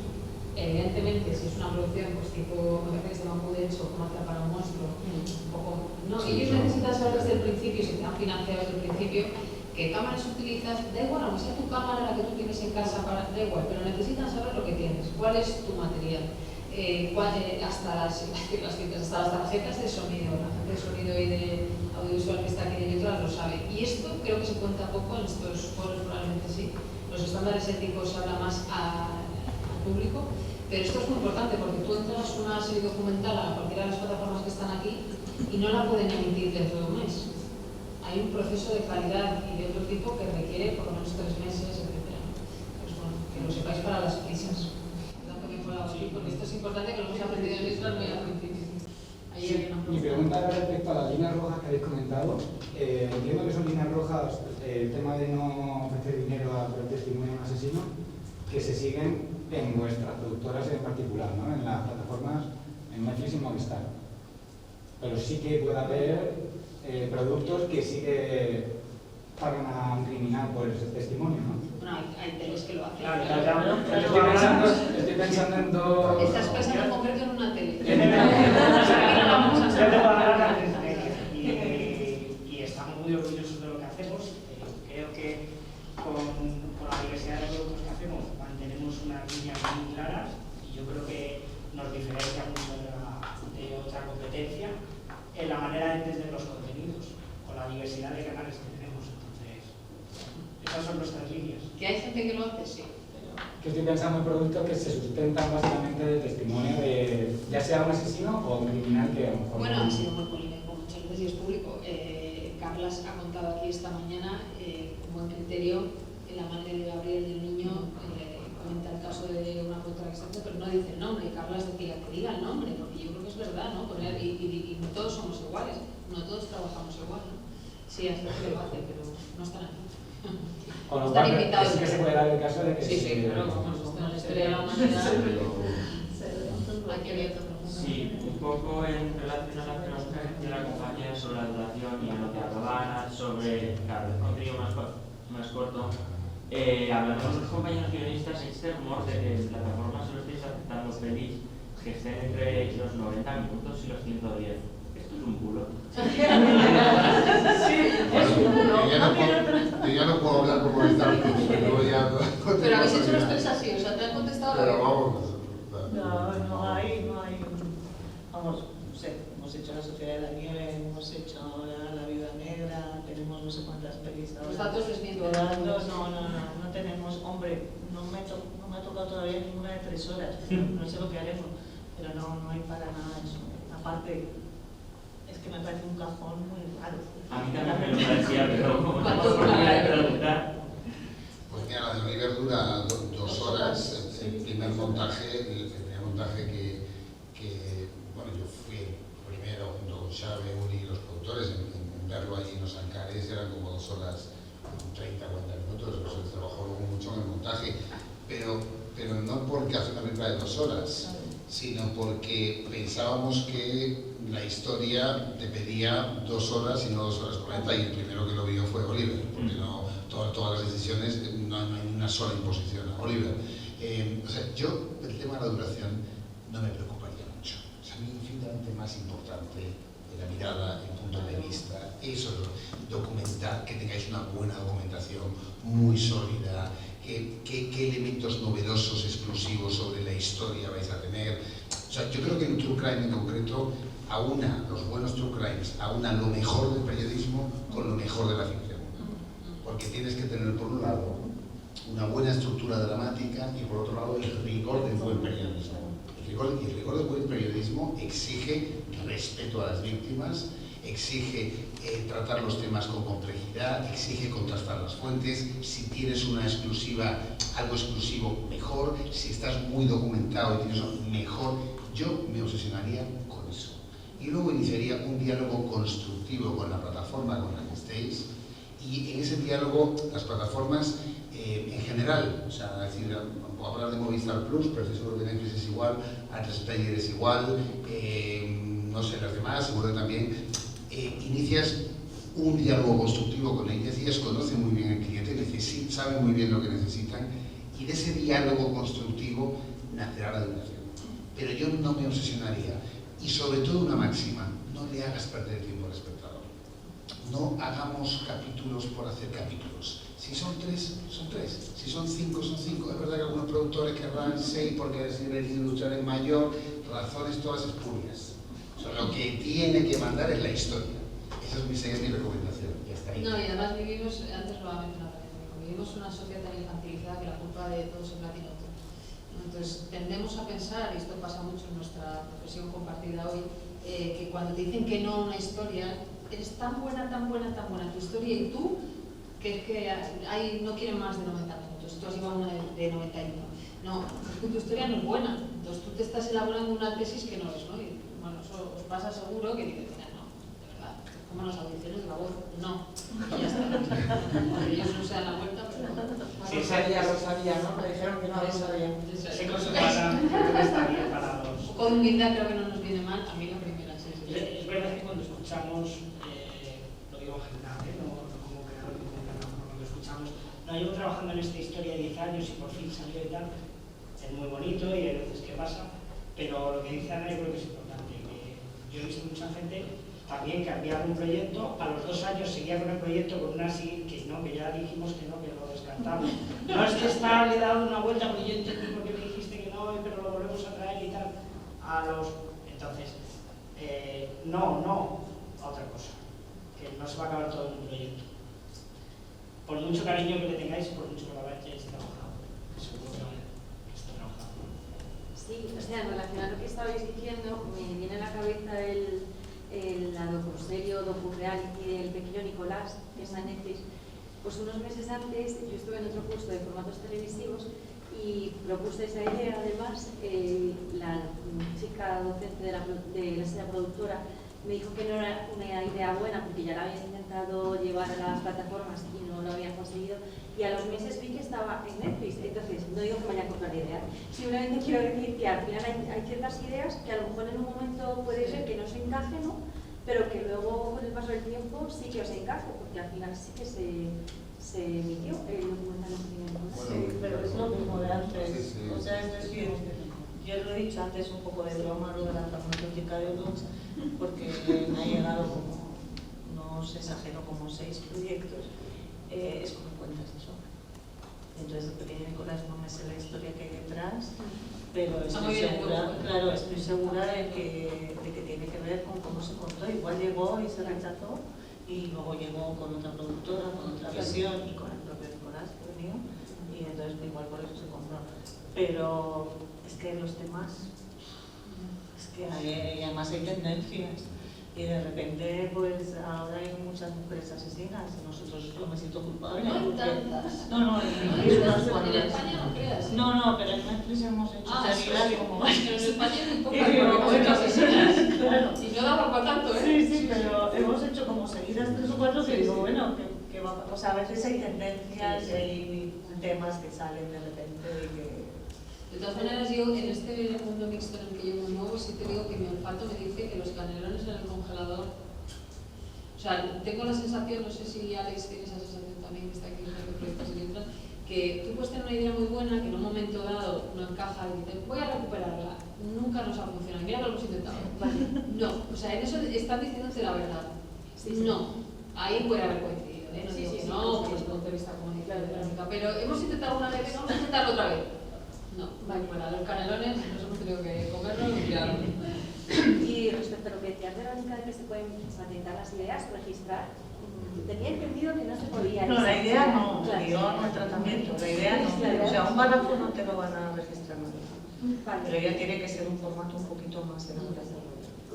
Evidentemente, si es una producción pues tipo Mujeres de Bambú, de hecho, como hacer para un monstruo, un poco... No, ellos necesitan saber desde el principio, si te han financiado desde el principio, qué cámaras utilizas, da igual, aunque sea tu cámara la que tú tienes en casa, da igual, pero necesitan saber lo que tienes, cuál es tu material, hasta las tarjetas de sonido, la gente de sonido y de audiovisual que está aquí dentro lo sabe. Y esto creo que se cuenta poco en estos foros, probablemente sí. Los estándares éticos se habla más al público, pero esto es muy importante porque tú entras una serie documental a cualquiera de las plataformas que están aquí y no la pueden emitir dentro de un mes. Hay un proceso de calidad y de otro tipo que requiere por lo menos 3 meses, etc. Pues bueno, que lo sepáis para las prisas. Perdón que me fuera así, porque esto es importante que lo hemos aprendido en Islas muy al principio. Mi pregunta era respecto a las líneas rojas que habéis comentado. Entiendo que son líneas rojas el tema de no ofrecer dinero a testimonio de un asesino, que se siguen en vuestras productoras en particular, ¿no? En las plataformas, en Netflix y Movistar. Pero sí que puede haber productos que sí que pagan a un criminal por ese testimonio, ¿no? Bueno, hay teles que lo hacen. Claro. Estoy pensando en dos... Estás pensando en concreto en una tele. Y estamos muy orgullosos de lo que hacemos. Creo que con la diversidad de productos que hacemos mantenemos unas líneas muy claras y yo creo que nos diferencia mucho de otra competencia en la manera de entender los contenidos, con la diversidad de canales que tenemos. Entonces, esas son nuestras líneas. ¿Que hay gente que lo hace? Sí. Que estoy pensando en productos que se sustentan básicamente de testimonio de ya sea un asesino o un criminal que a lo mejor... Bueno, ha sido muy polémico muchas veces y es público. Carlas ha contado aquí esta mañana con buen criterio en la madre de Gabriel del niño comenta el caso de una productora que se hace, pero no dice el nombre. Carlas decía que diga el nombre, porque yo creo que es verdad, ¿no? Y no todos somos iguales, no todos trabajamos igual, ¿no? Sí, hay gente que lo hace, pero no están aquí. Con lo cual, sí que se puede dar el caso de que... Sí, claro, vamos, en la historia de la humanidad... Aquí había otra pregunta. Sí, un poco en relación a la pregunta que hacía la compañera sobre la duración y en lo que hablaban sobre, claro, el contenido más corto. Hablando con los compañeros guionistas, existe rumor de que en plataformas solo estáis aceptando pelis que estén entre los 90 minutos y los 110. Esto es un culo. Yo ya no puedo hablar como está, pero habéis hecho los tres así, o sea, te han contestado. Pero vamos. No hay. Vamos, no sé, hemos hecho La Sociedad de la Nieve, hemos hecho La Viuda Negra, tenemos no sé cuántas pelis ahora. Los datos les mienten. No tenemos, hombre, no me ha tocado todavía ninguna de 3 horas, no sé lo que haremos, pero no hay para nada eso. Aparte, es que me parece un cajón muy raro. A mí también me lo parecía, pero como no podía preguntar. Pues mira, la de Oliver dura 2 horas, el primer montaje que bueno, yo fui primero junto con Xavi, Uri y los productores en verlo allí en los Ancares, eran como 2 horas 30, 40 minutos, pues se trabajó mucho en el montaje, pero no porque hace una película de 2 horas, sino porque pensábamos que la historia te pedía 2 horas y no 2 horas 40, y el primero que lo vio fue Oliver, porque no todas las decisiones, no hay una sola imposición a Oliver. O sea, yo, el tema de la duración no me preocuparía mucho. O sea, a mí infinitamente más importante la mirada, el punto de vista, eso, documentar, que tengáis una buena documentación muy sólida, qué elementos novedosos, exclusivos sobre la historia vais a tener. O sea, yo creo que en True Crime en concreto aúna los buenos True Crimes, aúna lo mejor del periodismo con lo mejor de la ficción. Porque tienes que tener por un lado una buena estructura dramática y por otro lado el rigor del buen periodismo. Y el rigor del buen periodismo exige respeto a las víctimas, exige tratar los temas con complejidad, exige contrastar las fuentes. Si tienes una exclusiva, algo exclusivo, mejor. Si estás muy documentado y tienes mejor. Yo me obsesionaría con eso. Y luego iniciaría un diálogo constructivo con la plataforma con la que estéis. Y en ese diálogo, las plataformas en general, o sea, es decir, puedo hablar de Movistar Plus, pero estoy seguro que Netflix es igual, Atresplayer es igual, no sé, las demás, seguro que también. Inicias un diálogo constructivo con ellas, ellas conocen muy bien al cliente, saben muy bien lo que necesitan, y de ese diálogo constructivo nacerá la educación. Pero yo no me obsesionaría, y sobre todo una máxima, no le hagas perder tiempo al espectador. No hagamos capítulos por hacer capítulos. Si son 3, son 3. Si son 5, son 5. Es verdad que algunos productores querrán 6 porque el industrial es mayor, razones todas espurias. O sea, lo que tiene que mandar es la historia. Esa es mi recomendación. Y hasta ahí. No, y además vivimos, antes lo ha mencionado, vivimos una sociedad tan infantilizada que la culpa de todo es el latino. Entonces tendemos a pensar, y esto pasa mucho en nuestra profesión compartida hoy, que cuando te dicen que no a una historia, eres tan buena tu historia y tú, que es que no quieren más de 90 minutos, tú has llevado una de 91. No, es que tu historia no es buena, entonces tú te estás elaborando una tesis que no es, ¿no? Y, bueno, eso os pasa seguro que dices, mira, no, de verdad, como las audiciones de la voz, no, y ya está. Ellos no se dan la vuelta, pero... Sí, sabía, lo sabía, ¿no? Me dijeron que no lo sabía. Ese curso está bien para los... Con humildad creo que no nos viene mal, a mí la primera, sí. Es verdad que cuando escuchamos, lo digo en general, no como creador, cuando escuchamos, no, llevo trabajando en esta historia 10 años y por fin salió y tal, es muy bonito y hay veces que pasa, pero lo que dice Ana yo creo que es importante, que yo he visto mucha gente también que enviaba un proyecto, a los 2 años seguía con el proyecto con una así, que no, que ya dijimos que no, que lo descartamos. No es que le he dado una vuelta, porque yo entendí porque me dijiste que no, pero lo volvemos a traer y tal. Entonces, no, otra cosa, que no se va a acabar todo en un proyecto. Por mucho cariño que le tengáis, por mucho que lo hayáis trabajado, seguro que está trabajado. Sí, o sea, en relación a lo que estabais diciendo, me viene a la cabeza la docuserie o docu-reality del pequeño Nicolás, que está en Netflix. Pues unos meses antes yo estuve en otro curso de formatos televisivos y propuse esa idea. Además, la chica docente de la sala productora me dijo que no era una idea buena porque ya la habían intentado llevar a las plataformas y no lo habían conseguido, y a los meses vi que estaba en Netflix. Entonces, no digo que me vaya a comprar la idea, simplemente quiero decir que al final hay ciertas ideas que a lo mejor en un momento puede ser que no se encaje, ¿no? Pero que luego con el paso del tiempo sí que os encaje, porque al final sí que se emitió el documental en cine. Sí, pero es lo mismo de antes. O sea, es decir, yo lo he dicho antes un poco de broma, lo de la farmacéutica de Lux, porque me ha llegado como, no os exagero, como 6 proyectos. Es como cuentas eso. Entonces, el pequeño Nicolás no me sé la historia que hay detrás, pero estoy segura, claro, estoy segura de que tiene que ver con cómo se contó. Igual llegó y se rechazó, y luego llegó con otra productora, con otra visión y con el propio Nicolás, que venía, y entonces igual por eso se compró. Pero es que los temas, es que además hay tendencias. Y de repente, pues ahora hay muchas mujeres asesinas. Nosotros yo me siento culpable. No hay porque... tantas. No, en Netflix unas cuantas. En España no creas. No, pero en Netflix hemos hecho seriedad como... Pero en España hay muy pocas, pero hemos hecho asesinas. Claro. Y no daba para tanto, ¿eh? Sí, pero hemos hecho como seguidas 3 o 4 que digo, bueno, que va, o sea, a veces hay tendencias y hay temas que salen de repente y que... De todas maneras, yo en este mundo mixto en el que yo me muevo, sí te digo que mi olfato me dice que los canelones en el congelador... O sea, tengo la sensación, no sé si Alex tiene esa sensación también, que está aquí en el proyecto y mientras, que tú puedes tener una idea muy buena que en un momento dado no encaja y dices, voy a recuperarla. Nunca nos ha funcionado. Mira, lo hemos intentado. No, o sea, en eso están diciéndose la verdad. No, ahí puede haber coincidido, ¿eh? No digo que no, pues punto de vista comunitario, pero hemos intentado una vez, vamos a intentarlo otra vez. No, vale, fuera, los canelones nos hemos tengo que comerlo y tirarlo. Y respecto a lo que decías de la única de que se pueden patentar las ideas, registrar, tenía entendido que no se podía. No, la idea no, claro. no el tratamiento, la idea no. O sea, un párrafo no te lo van a registrar nada. Vale. Pero ya tiene que ser un formato un poquito más elaborado.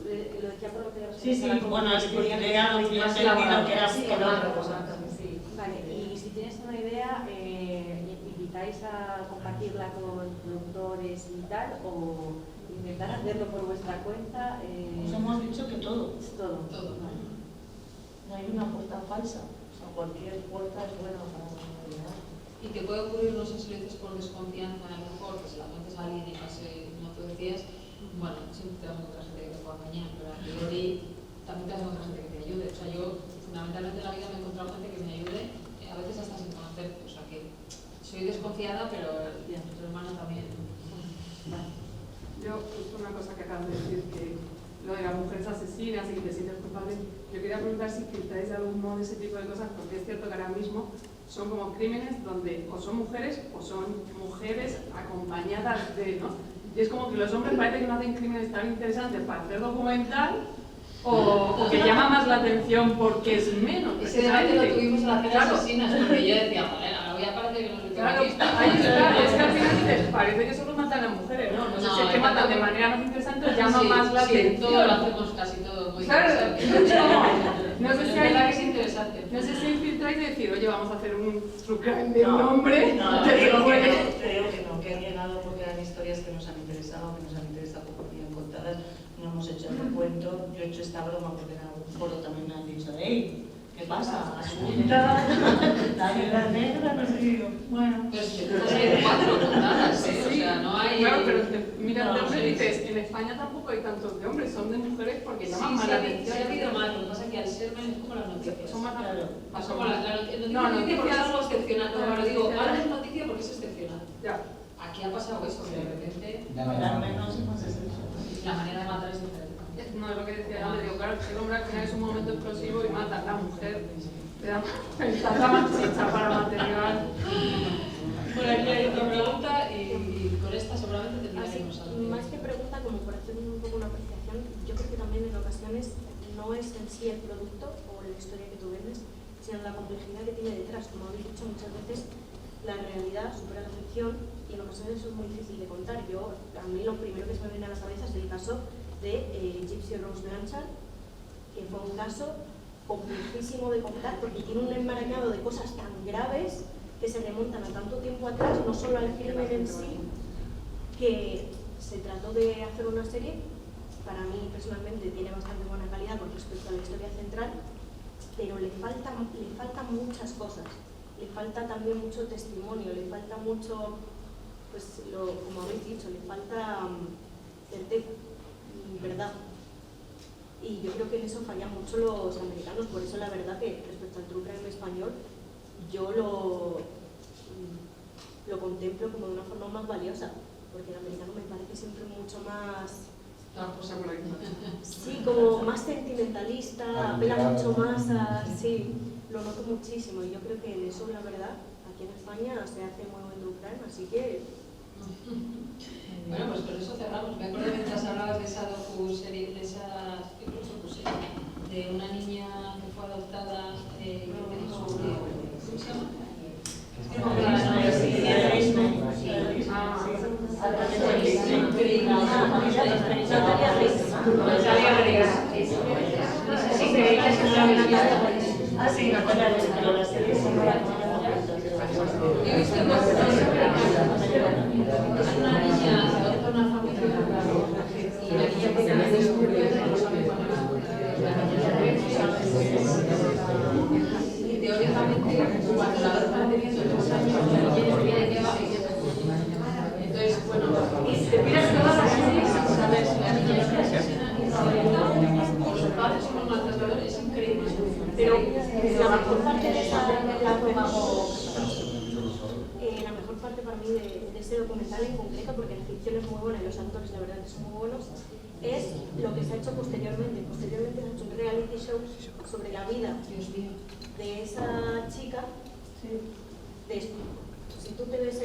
Lo decía por lo que Sí, bueno, es que la idea lo que yo he entendido que era sí, con otra cosa. sí. Vale, y si tienes una idea, ¿invitáis a compartirla con productores y tal? ¿O intentar hacerlo por vuestra cuenta? Nos hemos dicho que todo. Todo. Vale. No hay una puerta falsa. O sea, cualquier puerta es buena para llegar. Y que puede ocurrir, no sé si lo dices por desconfianza, a lo mejor, que se la cuentes a alguien y pase, como tú decías, bueno, siempre te das otra gente que te pueda engañar, pero a priori también te das otra gente que te ayude. O sea, yo fundamentalmente en la vida me he encontrado gente que me ayude, a veces hasta sin conocerte. O sea, que soy desconfiada, pero tu hermano también. Yo, justo una cosa que acabas de decir, que lo de las mujeres asesinas y que te sientes culpable, yo quería preguntar si filtráis de algún modo ese tipo de cosas, porque es cierto que ahora mismo son como crímenes donde o son mujeres acompañadas de, ¿no? Y es como que los hombres parece que no hacen crímenes tan interesantes para hacer documental o que llama más la atención porque es menos. Ese debate lo tuvimos en las Claro. asesinas, porque yo decía, joder, ahora voy a parecer que no soy Claro, ahí feminista. está, es que al final dices, parece que solo matan a las mujeres, ¿no? No sé si es que matan de manera más interesante o llama Sí, más la sí, atención. todo lo hacemos casi todo muy Claro, interesante. no sé Pero si es verdad que es hay, interesante. no sé si infiltráis de decir, oye, vamos a hacer un true crime de un hombre. No, te digo que no, que han llegado porque eran historias que nos han interesado, que nos han interesado porque bien contadas. No hemos hecho el recuento. Yo he hecho esta broma porque en algún foro también me han dicho, hey, ¿qué pasa? Asunta, la guerra negra, no sé qué. Bueno, Pero es que hay 4 contadas, ¿eh? O Sí, sea, no hay... claro, pero mira, No, de hombres sí, dices, en España tampoco hay tantos de hombres, son de mujeres porque Sí, llaman más sí, la ha atención. habido más, lo que pasa es que al ser menos es como las noticias. Son más claro. Es como la noticia No, porque es noticias- algo excepcional. No, pero digo, noticias- ahora es noticia porque es excepcional. Ya. Aquí ha pasado eso, que de repente al menos hemos hecho eso. la manera de matar es diferente. No, es lo que decía antes, digo, claro, el hombre al final es un momento explosivo y mata a la mujer. Le da más chicha para material. Por aquí hay otra pregunta y con esta seguramente Así, terminaremos algo. más que pregunta, como por hacer un poco una apreciación, yo creo que también en ocasiones no es en sí el producto o la historia que tú vendes, sino la complejidad que tiene detrás. Como habéis dicho muchas veces, la realidad supera la ficción y en ocasiones eso es muy difícil de contar. A mí lo primero que se me viene a la cabeza es el caso de Gypsy Rose Blanchard, que fue un caso complejísimo de contar porque tiene un enmarañado de cosas tan graves que se remontan a tanto tiempo atrás, no solo al crimen en sí, que se trató de hacer una serie. Para mí personalmente tiene bastante buena calidad con respecto a la historia central, pero le faltan muchas cosas. Le falta también mucho testimonio, le falta mucho, pues como habéis dicho, le falta certeza, verdad. Y yo creo que en eso fallan mucho los americanos, por eso la verdad que respecto al true crime español, yo lo contemplo como de una forma más valiosa, porque el americano me parece siempre mucho más... Sí, como más sentimentalista, apela mucho más a... Sí, lo noto muchísimo y yo creo que en eso, la verdad, aquí en España se hace muy buen true crime, así que... Bueno, pues con eso cerramos. Me acuerdo mientras hablabas de esa docu-serie, de esa docu-serie, de una niña que fue adoptada, que tiene su... ¿Cómo se llama? He visto una niña que adopta una familia y la niña tiene que descubrir que no sabe cuál y teóricamente cuando la adoptan teniendo 3 años la niña ya tiene que va. Entonces, bueno, te miras todas las series sin saber si la niña es una asesina y no o sus padres son los maltratadores, es increíble. Pero la mejor parte de la mejor parte para mí de ese documental en concreto, porque la ficción es muy buena y los actores la verdad que son muy buenos, es lo que se ha hecho posteriormente. Posteriormente se ha hecho un reality show sobre la vida de esa chica, de si tú te ves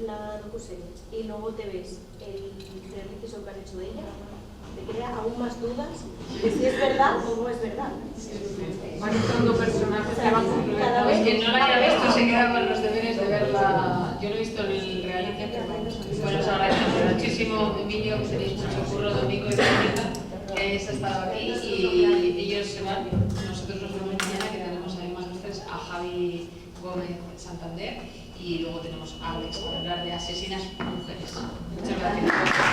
la docuserie y luego te ves el reality show que han hecho de ella, te crea aún más dudas de si es verdad o no es verdad. Van entrando personajes que van cada vez. Quien no la haya visto se queda con los deberes de verla. Yo lo he visto en el reality, pero bueno, os agradezco muchísimo, Emilio, que tenéis mucho curro, Domingo y Verónica, que hayáis estado aquí y ellos se van. Nosotros nos vemos mañana, que tenemos además ustedes a Javi Gómez Santander y luego tenemos a Alex para hablar de asesinas mujeres. Muchas gracias.